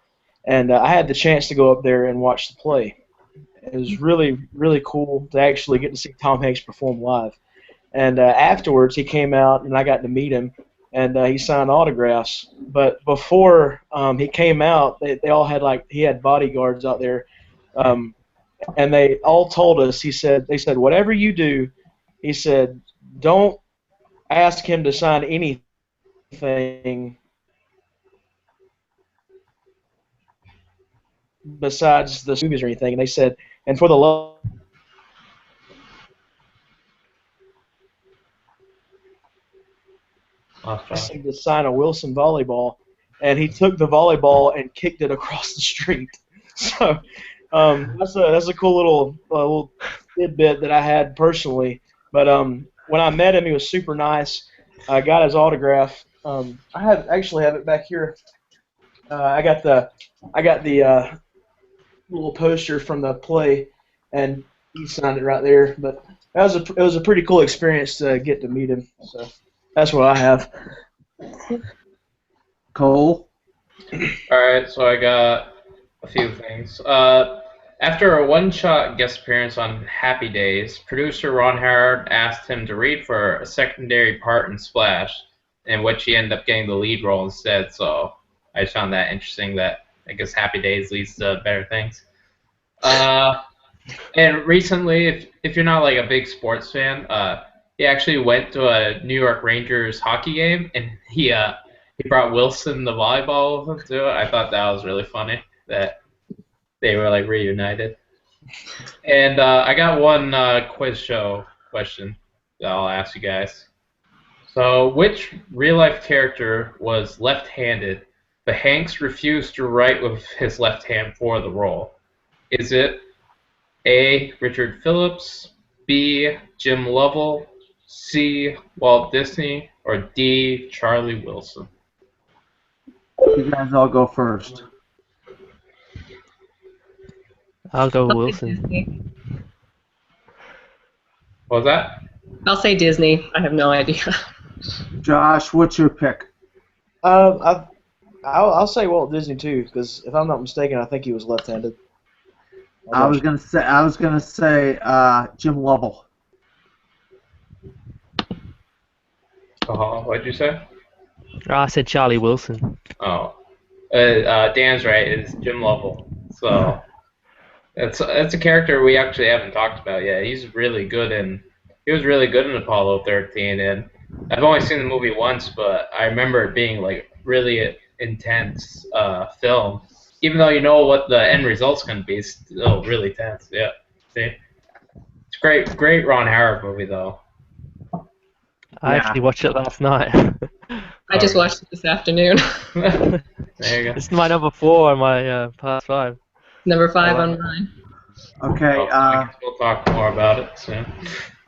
and I had the chance to go up there and watch the play. It was really, really cool to actually get to see Tom Hanks perform live. And afterwards, he came out, and I got to meet him, and he signed autographs. But before he came out, they all had he had bodyguards out there, and they all told us. They said, whatever you do, he said, don't ask him to sign anything besides the movies or anything. And they said, and for the love. Asked him to sign a Wilson volleyball, and he took the volleyball and kicked it across the street. So that's a cool little tidbit that I had personally. But when I met him, he was super nice. I got his autograph. I actually have it back here. I got the little poster from the play, and he signed it right there. But it was a pretty cool experience to get to meet him. So. That's what I have. Cole? Alright, so I got a few things. After a one-shot guest appearance on Happy Days, producer Ron Howard asked him to read for a secondary part in Splash, in which he ended up getting the lead role instead, so I just found that interesting that I guess Happy Days leads to better things. And recently, if you're not like a big sports fan, he actually went to a New York Rangers hockey game, and he brought Wilson the volleyball with him too. I thought that was really funny that they were like reunited. And I got one quiz show question that I'll ask you guys. So, which real life character was left-handed, but Hanks refused to write with his left hand for the role? Is it A. Richard Phillips, B. Jim Lovell, C. Walt Disney, or D. Charlie Wilson? You guys all go first. I'll go I'll say Wilson. Disney. What was that? I'll say Disney. I have no idea. Josh, what's your pick? I'll say Walt Disney too, because if I'm not mistaken, I think he was left-handed. I was gonna say Jim Lovell. What'd you say? Oh, I said Charlie Wilson. Oh, Dan's right. It's Jim Lovell. So that's a character we actually haven't talked about yet. He was really good in Apollo 13, and I've only seen the movie once, but I remember it being like really intense film. Even though you know what the end result's gonna be, it's still really tense. Yeah. See, it's great Ron Howard movie though. I actually watched it last night. I just watched it this afternoon. There you go. It's my number 4 on my past 5. Number 5 on mine. Okay. Well, I guess we'll talk more about it soon.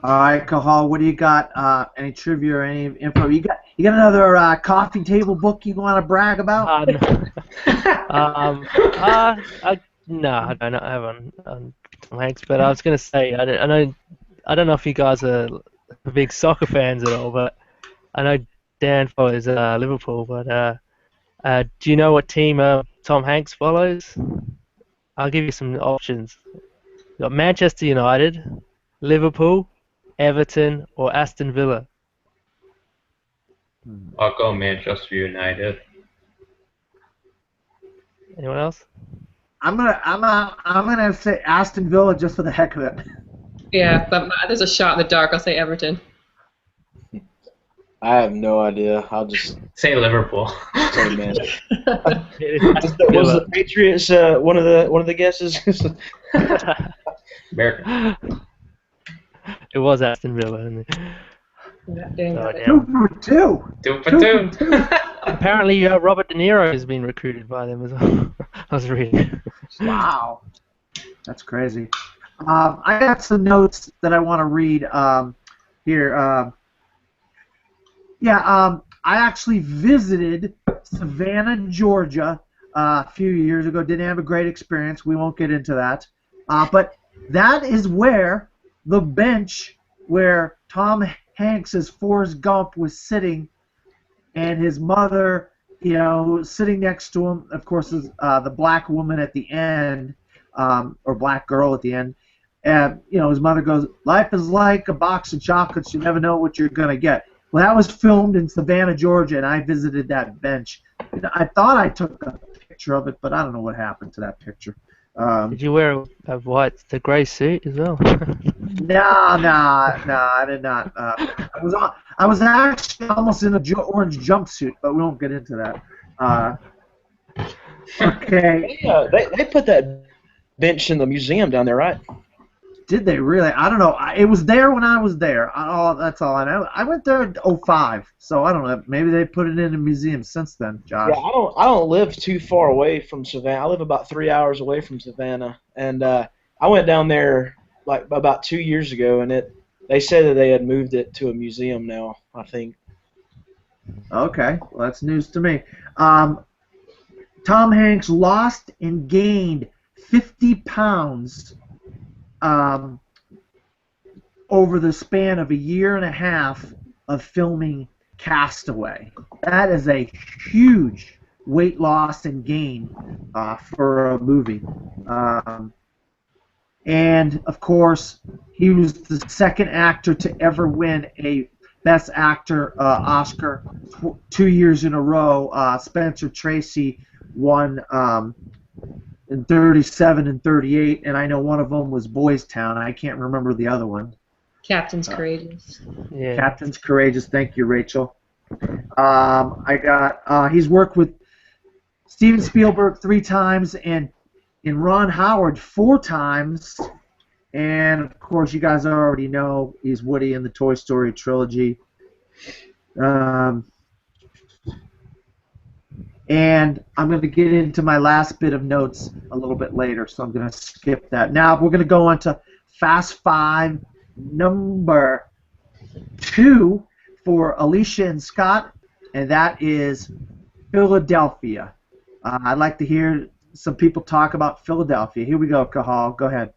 All right, Cahal, what do you got? Any trivia or any info? You got another coffee table book you want to brag about? No, I don't have on Tom Hanks, but I was going to say I don't know if you guys are big soccer fans at all, but I know Dan follows Liverpool. But do you know what team Tom Hanks follows? I'll give you some options. You got Manchester United, Liverpool, Everton, or Aston Villa. I'll go Manchester United. Anyone else? I'm gonna say Aston Villa just for the heck of it. Yeah, but there's a shot in the dark. I'll say Everton. I have no idea. I'll just Say Liverpool. say man. It is Was Villa. the Patriots one of the guesses? America. It was Aston Villa. And Yeah, dang so, it. yeah. 2 for 2. 2 for 2. Apparently, Robert De Niro has been recruited by them as well. I was reading. Wow, that's crazy. I got some notes that I want to read here. I actually visited Savannah, Georgia, a few years ago. Didn't have a great experience. We won't get into that. But that is where the bench where Tom Hanks as Forrest Gump was sitting, and his mother, sitting next to him. Of course, is the black woman at the end, or black girl at the end. And his mother goes, "Life is like a box of chocolates. You never know what you're gonna get." Well, that was filmed in Savannah, Georgia, and I visited that bench. I thought I took a picture of it, but I don't know what happened to that picture. Did you wear the grey suit as well? No, I did not. I was actually almost in a orange jumpsuit, but we won't get into that. Okay. Yeah, they put that bench in the museum down there, right? Did they really? I don't know. It was there when I was there. That's all I know. I went there in '05, so I don't know. Maybe they put it in a museum since then, Josh. Yeah, I don't live too far away from Savannah. I live about 3 hours away from Savannah, and I went down there like about 2 years ago, and they said that they had moved it to a museum now, I think. Okay, well, that's news to me. Tom Hanks lost and gained 50 pounds over the span of a year and a half of filming Castaway. That is a huge weight loss and gain for a movie. And, of course, he was the second actor to ever win a Best Actor Oscar 2 years in a row. Spencer Tracy won in 37 and 38, and I know one of them was Boys Town. I can't remember the other one. Captain's Courageous. Yeah. Captain's Courageous. Thank you, Rachel. He's worked with Steven Spielberg 3 times and Ron Howard 4 times. And, of course, you guys already know he's Woody in the Toy Story trilogy. And I'm going to get into my last bit of notes a little bit later, so I'm going to skip that. Now we're going to go on to Fast 5, number 2 for Alicia and Scott, and that is Philadelphia. I'd like to hear some people talk about Philadelphia. Here we go, Cahal. Go ahead.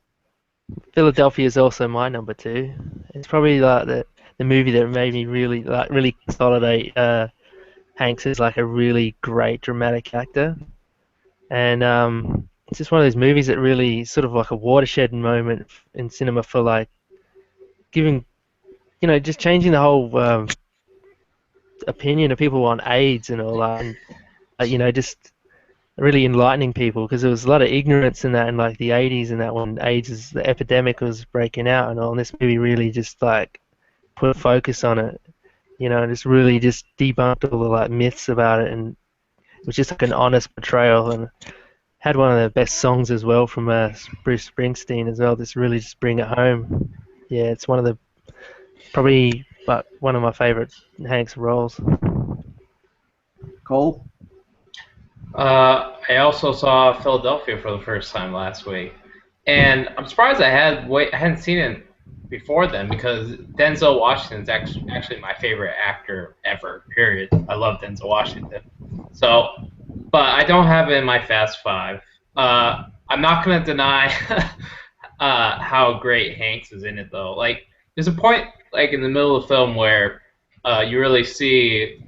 Philadelphia is also my number 2. It's probably like the movie that made me really consolidate Hanks is like a really great dramatic actor, and it's just one of those movies that really sort of like a watershed moment in cinema for like giving, just changing the whole opinion of people on AIDS and all that, and just really enlightening people, because there was a lot of ignorance in that in like the 80s and that when the epidemic was breaking out and all, and this movie really just like put focus on it. And just really just debunked all the like myths about it, and it was just like an honest portrayal, and had one of the best songs as well from Bruce Springsteen as well. Just really just bring it home. Yeah, it's probably one of my favorite Hanks roles. Cole? I also saw Philadelphia for the first time last week, and I'm surprised I hadn't seen it before then, because Denzel Washington is actually my favorite actor ever, period. I love Denzel Washington. So, but I don't have it in my Fast 5. I'm not going to deny how great Hanks is in it, though. Like, there's a point like in the middle of the film where you really see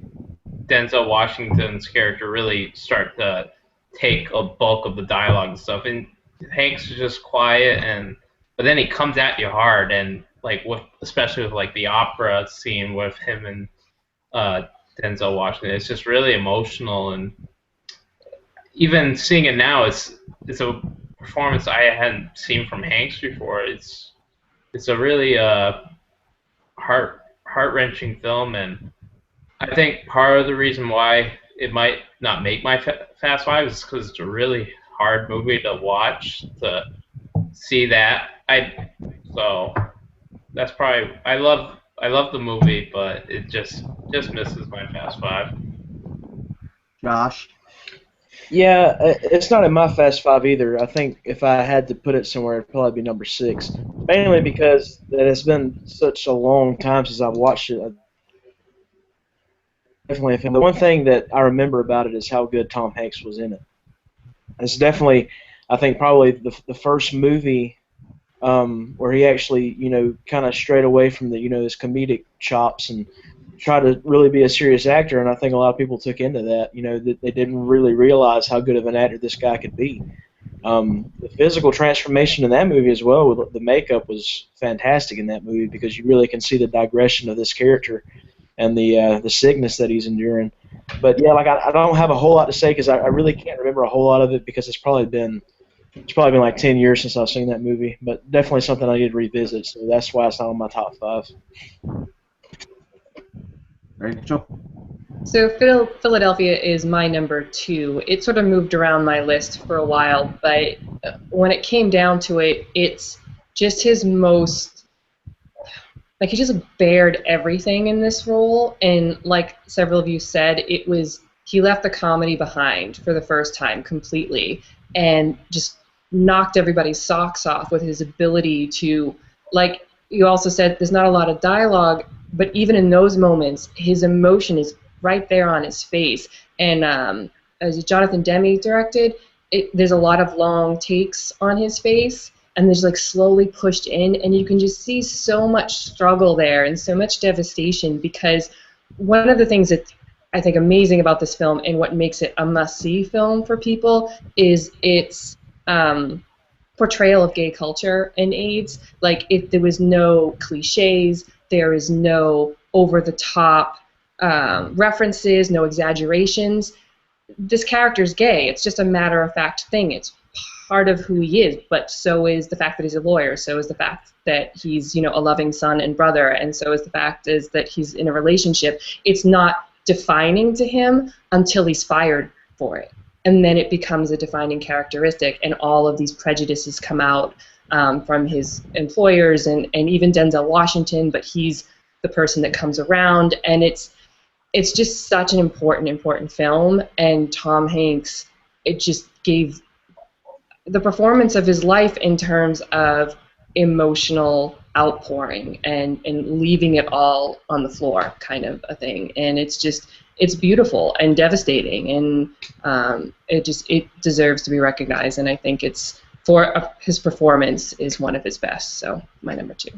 Denzel Washington's character really start to take a bulk of the dialogue and stuff, and Hank's just quiet, and but then he comes at you hard, and like with especially with like the opera scene with him and Denzel Washington, it's just really emotional, and even seeing it now, it's a performance I hadn't seen from Hanks before. It's a really heart wrenching film, and I think part of the reason why it might not make my Fast Five is because it's a really hard movie to watch to see that. So that's probably I love the movie, but it just misses my Fast Five. Josh. Yeah, it's not in my Fast Five either. I think if I had to put it somewhere, it'd probably be number 6. Mainly because that it's been such a long time since I've watched it. Definitely, the one thing that I remember about it is how good Tom Hanks was in it. It's definitely, I think, probably the first movie where he actually, kind of strayed away from the, his comedic chops and tried to really be a serious actor. And I think a lot of people took into that, that they didn't really realize how good of an actor this guy could be. The physical transformation in that movie as well, with the makeup, was fantastic in that movie because you really can see the digression of this character and the sickness that he's enduring. But yeah, like I don't have a whole lot to say because I really can't remember a whole lot of it because it's probably been like 10 years since I've seen that movie. But definitely something I need to revisit. So that's why it's not on my top 5. Rachel. So Philadelphia is my number 2. It sort of moved around my list for a while, but when it came down to it, it's just his most, like, he just bared everything in this role, and like several of you said, he left the comedy behind for the first time completely, and just knocked everybody's socks off with his ability to, like you also said, there's not a lot of dialogue, but even in those moments, his emotion is right there on his face. And as Jonathan Demme directed, there's a lot of long takes on his face, and there's like slowly pushed in, and you can just see so much struggle there and so much devastation, because one of the things that's, I think, amazing about this film and what makes it a must-see film for people is its portrayal of gay culture and AIDS. Like, if there was no cliches, there is no over-the-top references, no exaggerations. This character's gay. It's just a matter-of-fact thing. It's part of who he is, but so is the fact that he's a lawyer, so is the fact that he's, a loving son and brother, and so is the fact is that he's in a relationship. It's not defining to him until he's fired for it. And then it becomes a defining characteristic, and all of these prejudices come out from his employers and even Denzel Washington, but he's the person that comes around, and it's just such an important film, and Tom Hanks, it just gave the performance of his life in terms of emotional outpouring and leaving it all on the floor, kind of a thing. And it's beautiful and devastating, and it deserves to be recognized. And I think his performance is one of his best. So my number 2.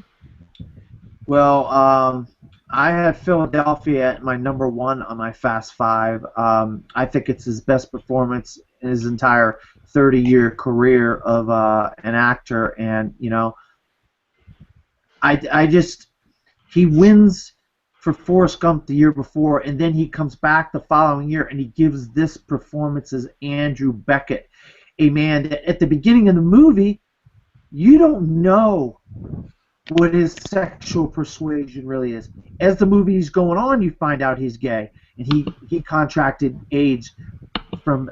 Well, I have Philadelphia at my number 1 on my Fast Five. I think it's his best performance in his entire 30-year career of an actor, and he wins for Forrest Gump the year before, and then he comes back the following year and he gives this performance as Andrew Beckett, a man that at the beginning of the movie you don't know what his sexual persuasion really is. As the movie's going on, you find out he's gay, and he contracted AIDS from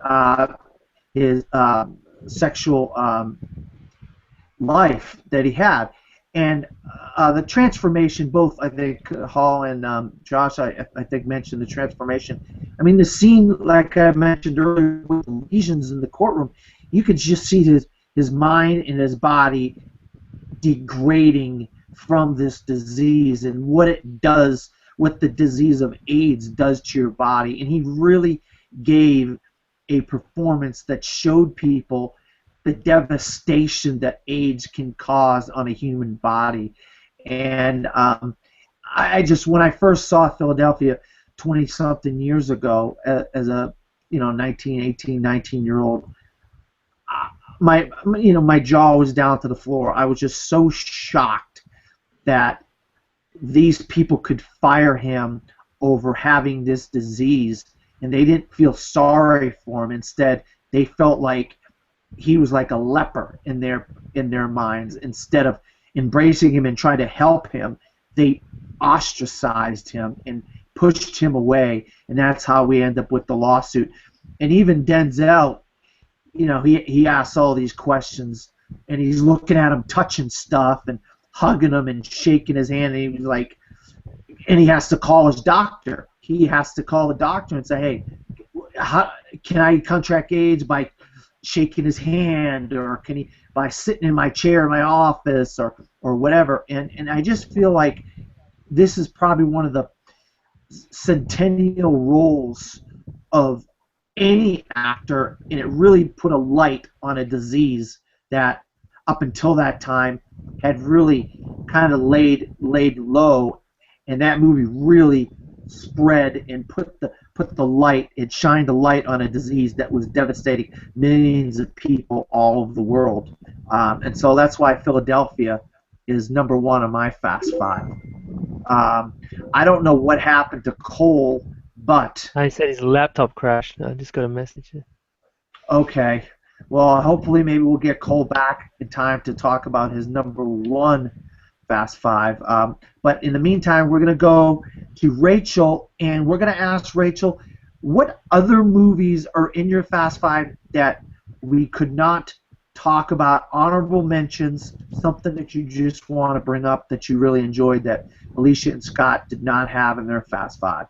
his sexual life that he had. And the transformation, both, I think, Hall and Josh, I think, mentioned the transformation. I mean, the scene, like I mentioned earlier, with the lesions in the courtroom, you could just see his mind and his body degrading from this disease and what it does, what the disease of AIDS does to your body. And he really gave a performance that showed people the devastation that AIDS can cause on a human body. And I just, when I first saw Philadelphia 20-something years ago as a 19, 18, 19-year-old, my jaw was down to the floor. I was just so shocked that these people could fire him over having this disease, and they didn't feel sorry for him. Instead, they felt like he was like a leper in their minds. Instead of embracing him and trying to help him, they ostracized him and pushed him away, and that's how we end up with the lawsuit. And even Denzel, he asks all these questions, and he's looking at him, touching stuff, and hugging him and shaking his hand, and he's like, and he has to call his doctor. He has to call the doctor and say, hey, can I contract AIDS by shaking his hand, or can he by sitting in my chair in my office, or whatever. And I just feel like this is probably one of the centennial roles of any actor, and it really put a light on a disease that up until that time had really kind of laid low, and that movie really spread and put the light, it shined a light on a disease that was devastating millions of people all over the world. And so that's why Philadelphia is number one on my Fast Five. I don't know what happened to Cole, but... He said his laptop crashed. I just got a message. Okay. Well, hopefully maybe we'll get Cole back in time to talk about his number one Fast Five. But in the meantime, we're going to go to Rachel, and we're going to ask Rachel, what other movies are in your Fast Five that we could not talk about, honorable mentions, something that you just want to bring up that you really enjoyed that Alicia and Scott did not have in their Fast Five?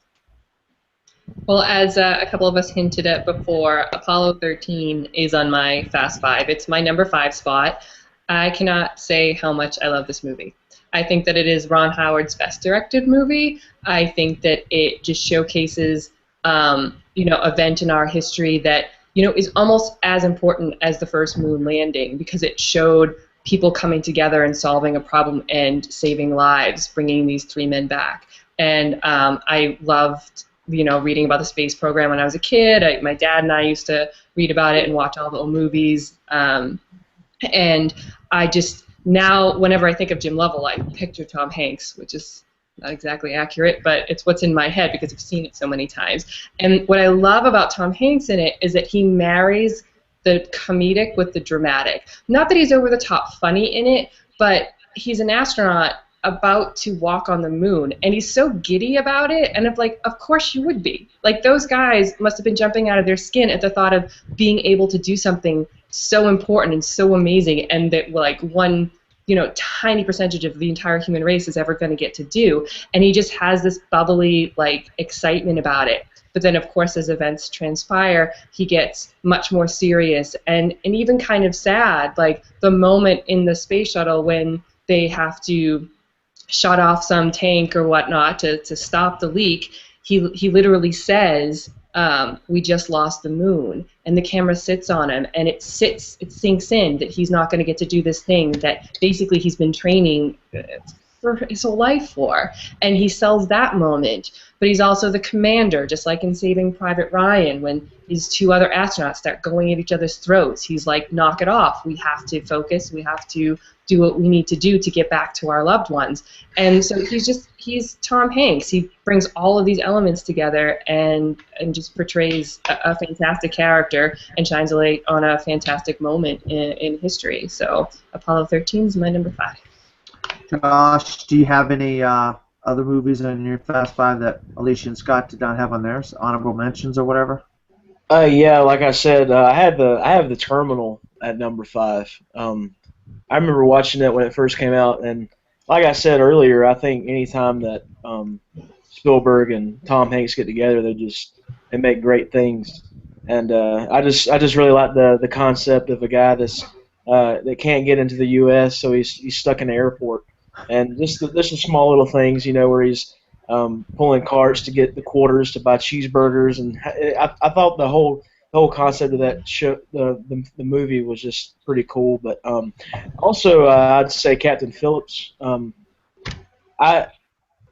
Well, as a couple of us hinted at before, Apollo 13 is on my Fast Five. It's my number 5 spot. I cannot say how much I love this movie. I think that it is Ron Howard's best directed movie. I think that it just showcases, event in our history that, is almost as important as the first moon landing, because it showed people coming together and solving a problem and saving lives, bringing these 3 men back. And I loved, reading about the space program when I was a kid. My dad and I used to read about it and watch all the old movies. And I just, now, whenever I think of Jim Lovell, I picture Tom Hanks, which is not exactly accurate, but it's what's in my head because I've seen it so many times. And what I love about Tom Hanks in it is that he marries the comedic with the dramatic. Not that he's over-the-top funny in it, but he's an astronaut about to walk on the moon, and he's so giddy about it, and of course you would be. Like, those guys must have been jumping out of their skin at the thought of being able to do something so important and so amazing, and that one tiny percentage of the entire human race is ever going to get to do. And he just has this bubbly excitement about it. But then, of course, as events transpire, he gets much more serious and even kind of sad. Like the moment in the space shuttle when they have to shut off some tank or whatnot to stop the leak, he literally says, we just lost the moon, and the camera sits on him, and it sinks in that he's not going to get to do this thing that basically he's been training for his whole life for, and he sells that moment. But he's also the commander, just like in Saving Private Ryan, when these 2 other astronauts start going at each other's throats. He's like, knock it off. We have to focus. We have to do what we need to do to get back to our loved ones. And so he's Tom Hanks. He brings all of these elements together and just portrays a fantastic character and shines a light on a fantastic moment in history. So Apollo 13 is my number 5. Josh, do you have any other movies in your Fast Five that Alicia and Scott did not have on theirs, honorable mentions or whatever? Yeah, like I said, I have the Terminal at number 5. I remember watching it when it first came out, and like I said earlier, I think anytime that Spielberg and Tom Hanks get together, they make great things. And I just really like the concept of a guy that can't get into the U.S., so he's stuck in the airport, and just the small little things, where he's pulling carts to get the quarters to buy cheeseburgers, and I thought the whole concept of that show, the movie, was just pretty cool. But also, I'd say Captain Phillips.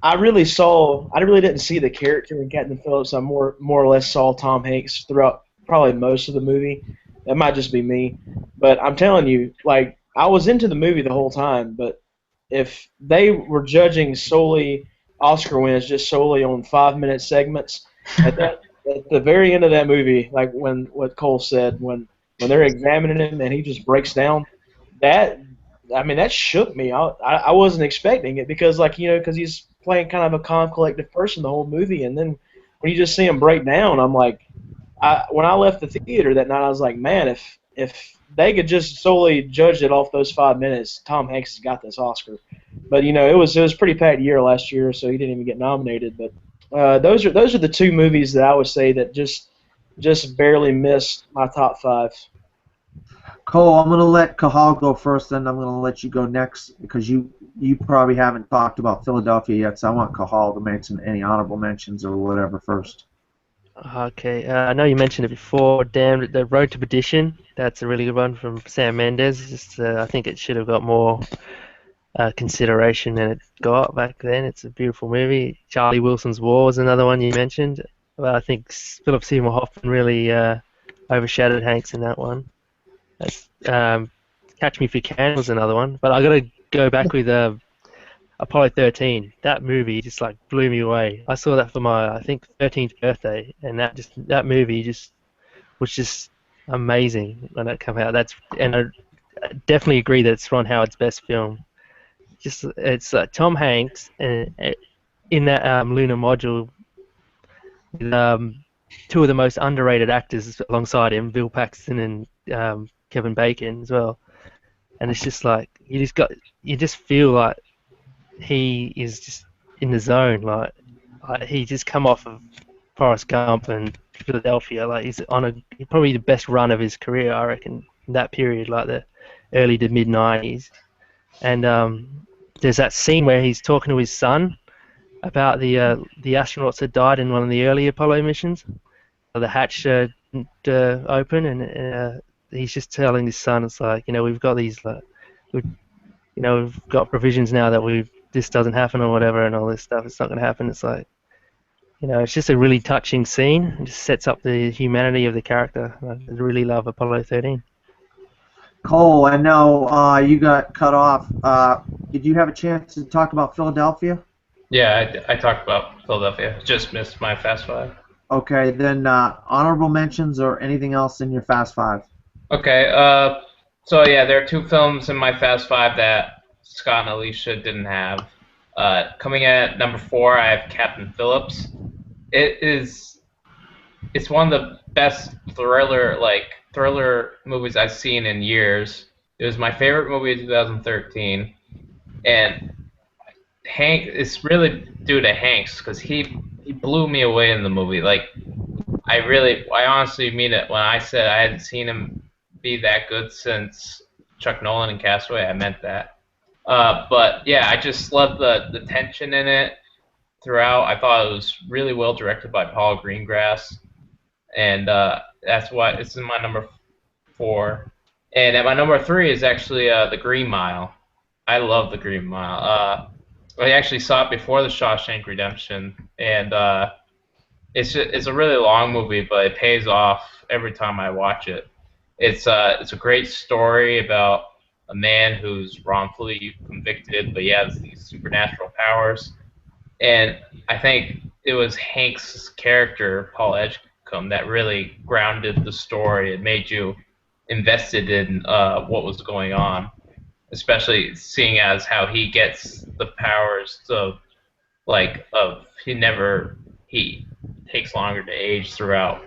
I really didn't see the character in Captain Phillips. I more or less saw Tom Hanks throughout probably most of the movie. That might just be me, but I'm telling you, like I was into the movie the whole time. But if they were judging solely Oscar wins just solely on 5-minute segments, at the very end of that movie, like when what Cole said, when they're examining him and he just breaks down, that I mean that shook me. I wasn't expecting it because because he's playing kind of a calm, collective person the whole movie, and then when you just see him break down, I'm like, when I left the theater that night, I was like, man, if they could just solely judge it off those 5 minutes, Tom Hanks has got this Oscar. But it was a pretty packed year last year, so he didn't even get nominated. But those are the two movies that I would say that just barely missed my top 5. Cole, I'm going to let Kahal go first, then I'm going to let you go next because you probably haven't talked about Philadelphia yet, so I want Kahal to mention any honorable mentions or whatever first. Okay, I know you mentioned it before. Damn, The Road to Perdition. That's a really good one from Sam Mendes. Just, I think it should have got more consideration than it got back then. It's a beautiful movie. Charlie Wilson's War is another one you mentioned. Well, I think Philip Seymour Hoffman really overshadowed Hanks in that one. That's, Catch Me If You Can was another one. But I got to go back with Apollo 13. That movie just like blew me away. I saw that for my I think 13th birthday, and that movie was just amazing when it came out. And I definitely agree that it's Ron Howard's best film. It's Tom Hanks in that lunar module with two of the most underrated actors alongside him, Bill Paxton and Kevin Bacon as well. And it's just like you just feel like he is just in the zone. Like he just come off of Forrest Gump and Philadelphia. Like he's on probably the best run of his career, I reckon, in that period, like the early to mid '90s. And there's that scene where he's talking to his son about the astronauts that died in one of the early Apollo missions. The hatch open, and he's just telling his son, it's like, we've got these, we've got provisions now that this doesn't happen or whatever, and all this stuff. It's not going to happen. It's like, it's just a really touching scene. It just sets up the humanity of the character. I really love Apollo 13. Cole, I know you got cut off. Did you have a chance to talk about Philadelphia? Yeah, I talked about Philadelphia. Just missed my Fast Five. Okay, then honorable mentions or anything else in your Fast Five? Okay, so yeah, there are two films in my Fast Five that Scott and Alicia didn't have. Coming at number 4, I have Captain Phillips. It's one of the best thriller movies I've seen in years. It was my favorite movie of 2013, and it's really due to Hanks because he blew me away in the movie. Like I honestly mean it when I said I hadn't seen him be that good since Chuck Nolan and Castaway. I meant that. But yeah, I just love the tension in it throughout. I thought it was really well directed by Paul Greengrass, and that's why it's in my number 4. And at my number 3 is actually The Green Mile. I love The Green Mile. I actually saw it before The Shawshank Redemption, and it's a really long movie, but it pays off every time I watch it. It's a great story about a man who's wrongfully convicted, but he has these supernatural powers. And I think it was Hank's character, Paul Edgecombe, that really grounded the story. It made you invested in what was going on, especially seeing as how he gets the powers he takes longer to age throughout.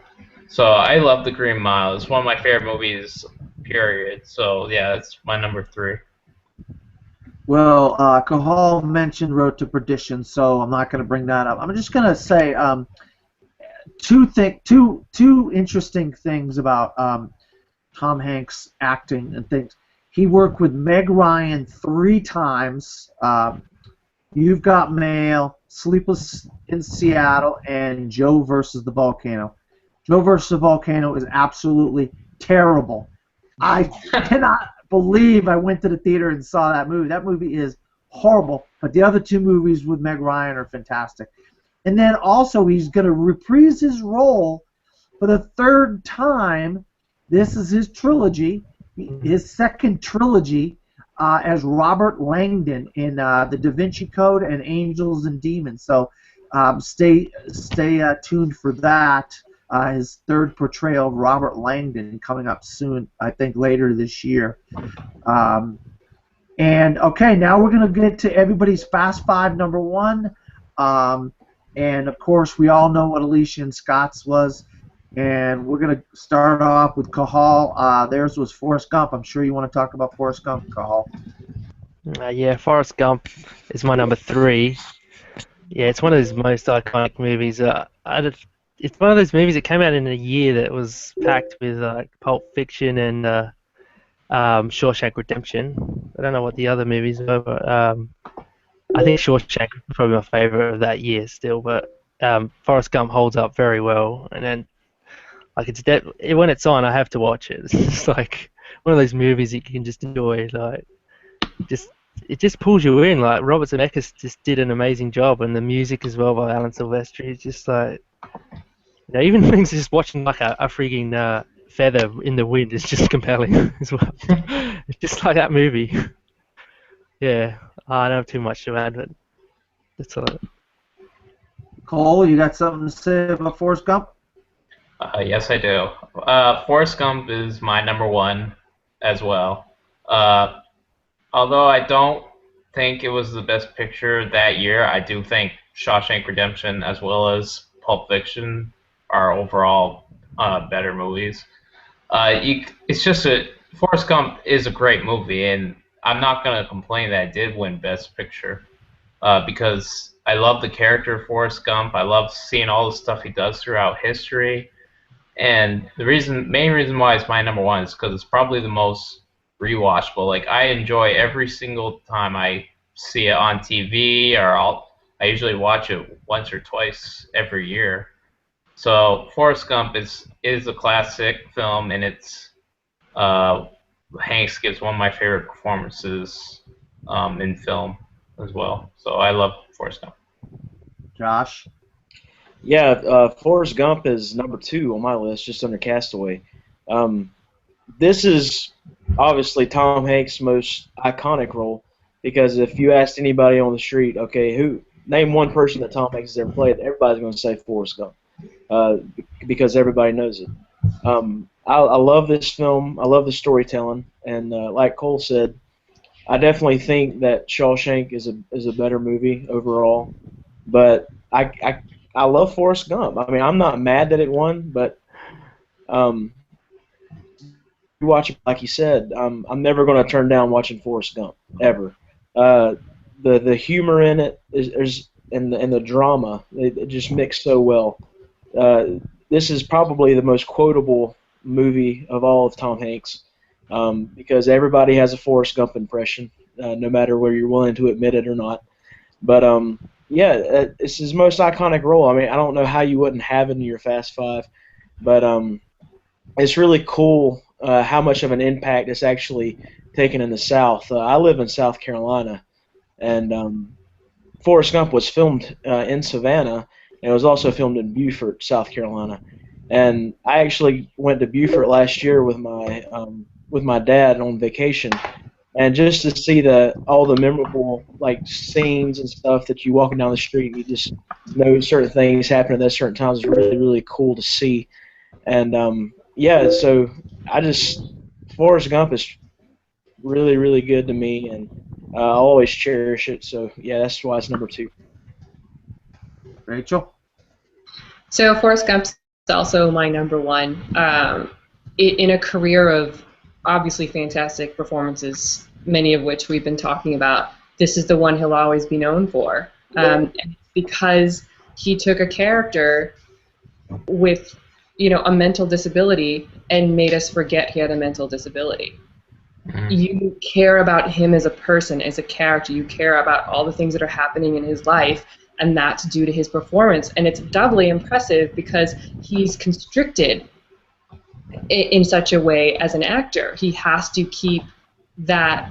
So I love The Green Mile. It's one of my favorite movies, period. So yeah, that's my number 3. Well, Cahal mentioned Road to Perdition, so I'm not going to bring that up. I'm just going to say two interesting things about Tom Hanks' acting and things. He worked with Meg Ryan 3 times. You've Got Mail, Sleepless in Seattle, and Joe versus the Volcano. Joe versus the Volcano is absolutely terrible. I cannot believe I went to the theater and saw that movie. That movie is horrible. But the other two movies with Meg Ryan are fantastic. And then also he's going to reprise his role for the third time. This is his trilogy, his second trilogy, as Robert Langdon in The Da Vinci Code and Angels and Demons. So stay tuned for that. His third portrayal of Robert Langdon coming up soon, I think later this year. And okay, now we're going to get to everybody's Fast Five number one. And of course, we all know what Alicia and Scott's was. And we're going to start off with Cahal. Theirs was Forrest Gump. I'm sure you want to talk about Forrest Gump, Cahal. Yeah, Forrest Gump is my number 3. Yeah, it's one of those most iconic movies. It's one of those movies that came out in a year that was packed with Pulp Fiction and Shawshank Redemption. I don't know what the other movies were, but I think Shawshank was probably my favorite of that year still. But Forrest Gump holds up very well, and then like when it's on, I have to watch it. It's just like one of those movies you can just enjoy. Like it just pulls you in. Like Robert Zemeckis just did an amazing job, and the music as well by Alan Silvestri. It's just like, you know, even things just watching like a freaking feather in the wind is just compelling as well. It's just like that movie. Yeah, I don't have too much to add, but that's all. Cole, you got something to say about Forrest Gump? Yes, I do. Forrest Gump is my number 1 as well. Although I don't think it was the best picture that year, I do think Shawshank Redemption as well as Pulp Fiction are overall better movies. It's just Forrest Gump is a great movie, and I'm not going to complain that it did win Best Picture because I love the character of Forrest Gump. I love seeing all the stuff he does throughout history. And the main reason why it's my number 1 is because it's probably the most rewatchable. Like, I enjoy every single time I see it on TV, or I usually watch it once or twice every year. So Forrest Gump is a classic film, and it's Hanks gives one of my favorite performances in film as well. So I love Forrest Gump. Josh? Yeah, Forrest Gump is number 2 on my list, just under Castaway. This is obviously Tom Hanks' most iconic role, because if you asked anybody on the street, okay, name one person that Tom Hanks has ever played, everybody's going to say Forrest Gump, because everybody knows it. I love this film. I love the storytelling, and like Cole said, I definitely think that Shawshank is a better movie overall, but I love Forrest Gump. I mean, I'm not mad that it won, but you watch it, like you said, I'm never going to turn down watching Forrest Gump, ever. The humor in it and the drama, it just mixed so well. This is probably the most quotable movie of all of Tom Hanks, because everybody has a Forrest Gump impression, no matter whether you're willing to admit it or not. But yeah, it's his most iconic role. I mean, I don't know how you wouldn't have it in your Fast Five, but it's really cool how much of an impact it's actually taken in the South. I live in South Carolina, and Forrest Gump was filmed in Savannah, and it was also filmed in Beaufort, South Carolina. And I actually went to Beaufort last year with my dad on vacation, and just to see all the memorable scenes and stuff that you walking down the street, you just know certain things happen at certain times is really, really cool to see. And yeah, so Forrest Gump is really, really good to me, and I always cherish it. So yeah, that's why it's number 2. Rachel? So Forrest Gump's also my number 1. In a career of obviously fantastic performances, many of which we've been talking about, this is the one he'll always be known for. And it's because he took a character with, a mental disability and made us forget he had a mental disability. Mm-hmm. You care about him as a person, as a character. You care about all the things that are happening in his life, and that's due to his performance. And it's doubly impressive because he's constricted in such a way as an actor. He has to keep that,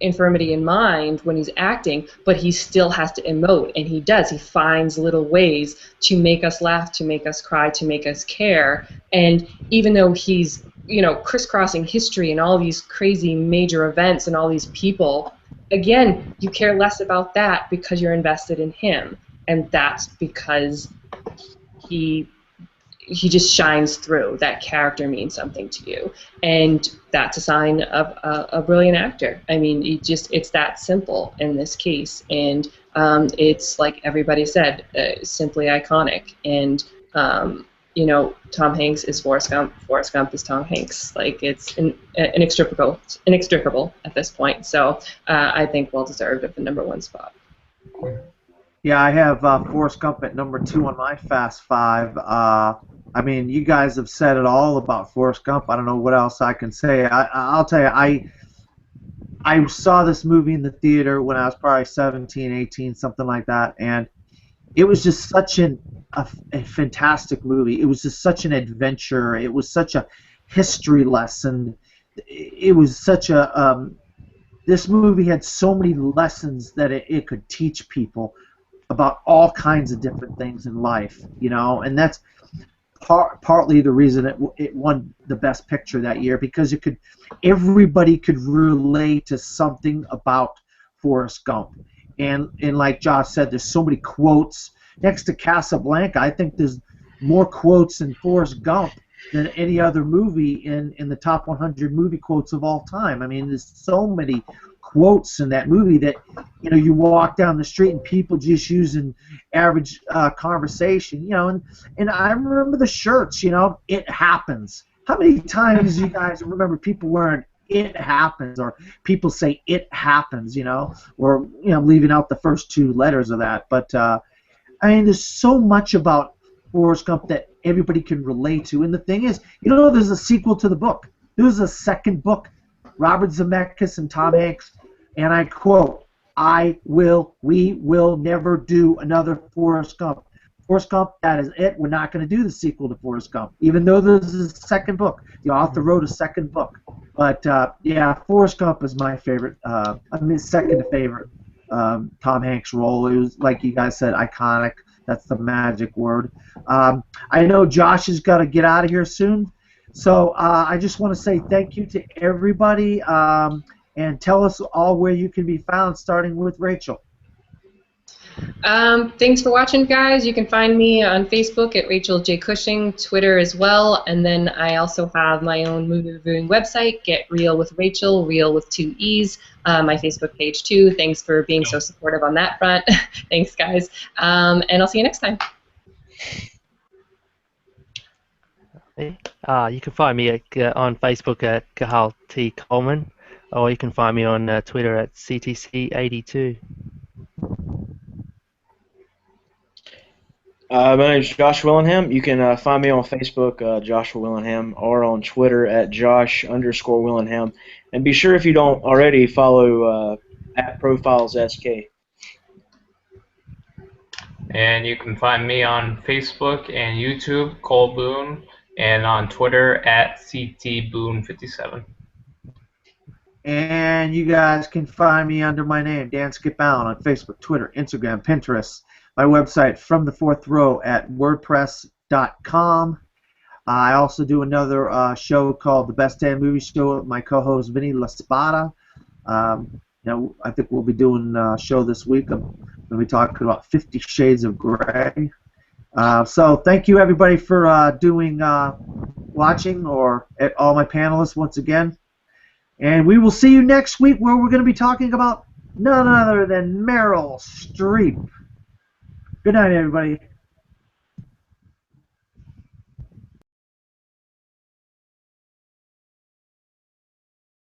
infirmity in mind when he's acting, but he still has to emote, and he does. He finds little ways to make us laugh, to make us cry, to make us care. And even though he's, crisscrossing history and all these crazy major events and all these people, again, you care less about that because you're invested in him, and that's because he just shines through. That character means something to you, and that's a sign of a brilliant actor. I mean, it's that simple in this case, and it's like everybody said, simply iconic. And Tom Hanks is Forrest Gump. Forrest Gump is Tom Hanks. Like, it's inextricable at this point. So I think well deserved of the #1 spot. Yeah, I have Forrest Gump at #2 on my Fast Five. I mean, you guys have said it all about Forrest Gump. I don't know what else I can say. I'll tell you, I saw this movie in the theater when I was probably 17, 18, something like that, and it was just such a fantastic movie. It was just such an adventure. It was such a history lesson. It was such a this movie had so many lessons that it could teach people about all kinds of different things in life, and that's partly the reason it won the Best Picture that year, because everybody could relate to something about Forrest Gump. And like Josh said, there's so many quotes. Next to Casablanca, I think there's more quotes in Forrest Gump than any other movie in the top 100 movie quotes of all time. I mean, there's so many quotes in that movie that you walk down the street and people just using average conversation, and I remember the shirts, it happens. How many times do you guys remember people wearing "it happens" or people say "it happens," or leaving out the first 2 letters of that? But I mean, there's so much about Forrest Gump that everybody can relate to. And the thing is, there's a sequel to the book. There's a second book, Robert Zemeckis and Tom Hanks, and I quote, we will never do another Forrest Gump. Forrest Gump, that is it. We're not going to do the sequel to Forrest Gump, even though there's a second book. The author wrote a second book. But, yeah, Forrest Gump is my favorite, second favorite Tom Hanks role. It was, like you guys said, iconic. That's the magic word. I know Josh has got to get out of here soon, so I just want to say thank you to everybody, and tell us all where you can be found, starting with Rachel. Thanks for watching, guys. You can find me on Facebook at Rachel J. Cushing, Twitter as well, and then I also have my own movie reviewing website, Get Real with Rachel, Real with 2 E's, my Facebook page too. Thanks for being so supportive on that front. Thanks, guys, and I'll see you next time. You can find me on Facebook at Kahal T. Coleman, or you can find me on Twitter at CTC82. My name is Josh Willingham. You can find me on Facebook, Joshua Willingham, or on Twitter at Josh_Willingham. And be sure, if you don't already, follow at ProfilesSK. And you can find me on Facebook and YouTube, Cole Boone, and on Twitter at CTBoone57. And you guys can find me under my name, Dan Skip Allen, on Facebook, Twitter, Instagram, Pinterest. My website, From the Fourth Row, at WordPress.com. I also do another show called The Best Damn Movie Show with my co-host Vinny LaSpada. I think we'll be doing a show this week. I'm going to be talking about 50 Shades of Grey. So thank you, everybody, for watching, or at all my panelists once again. And we will see you next week, where we're going to be talking about none other than Meryl Streep. Good night, everybody.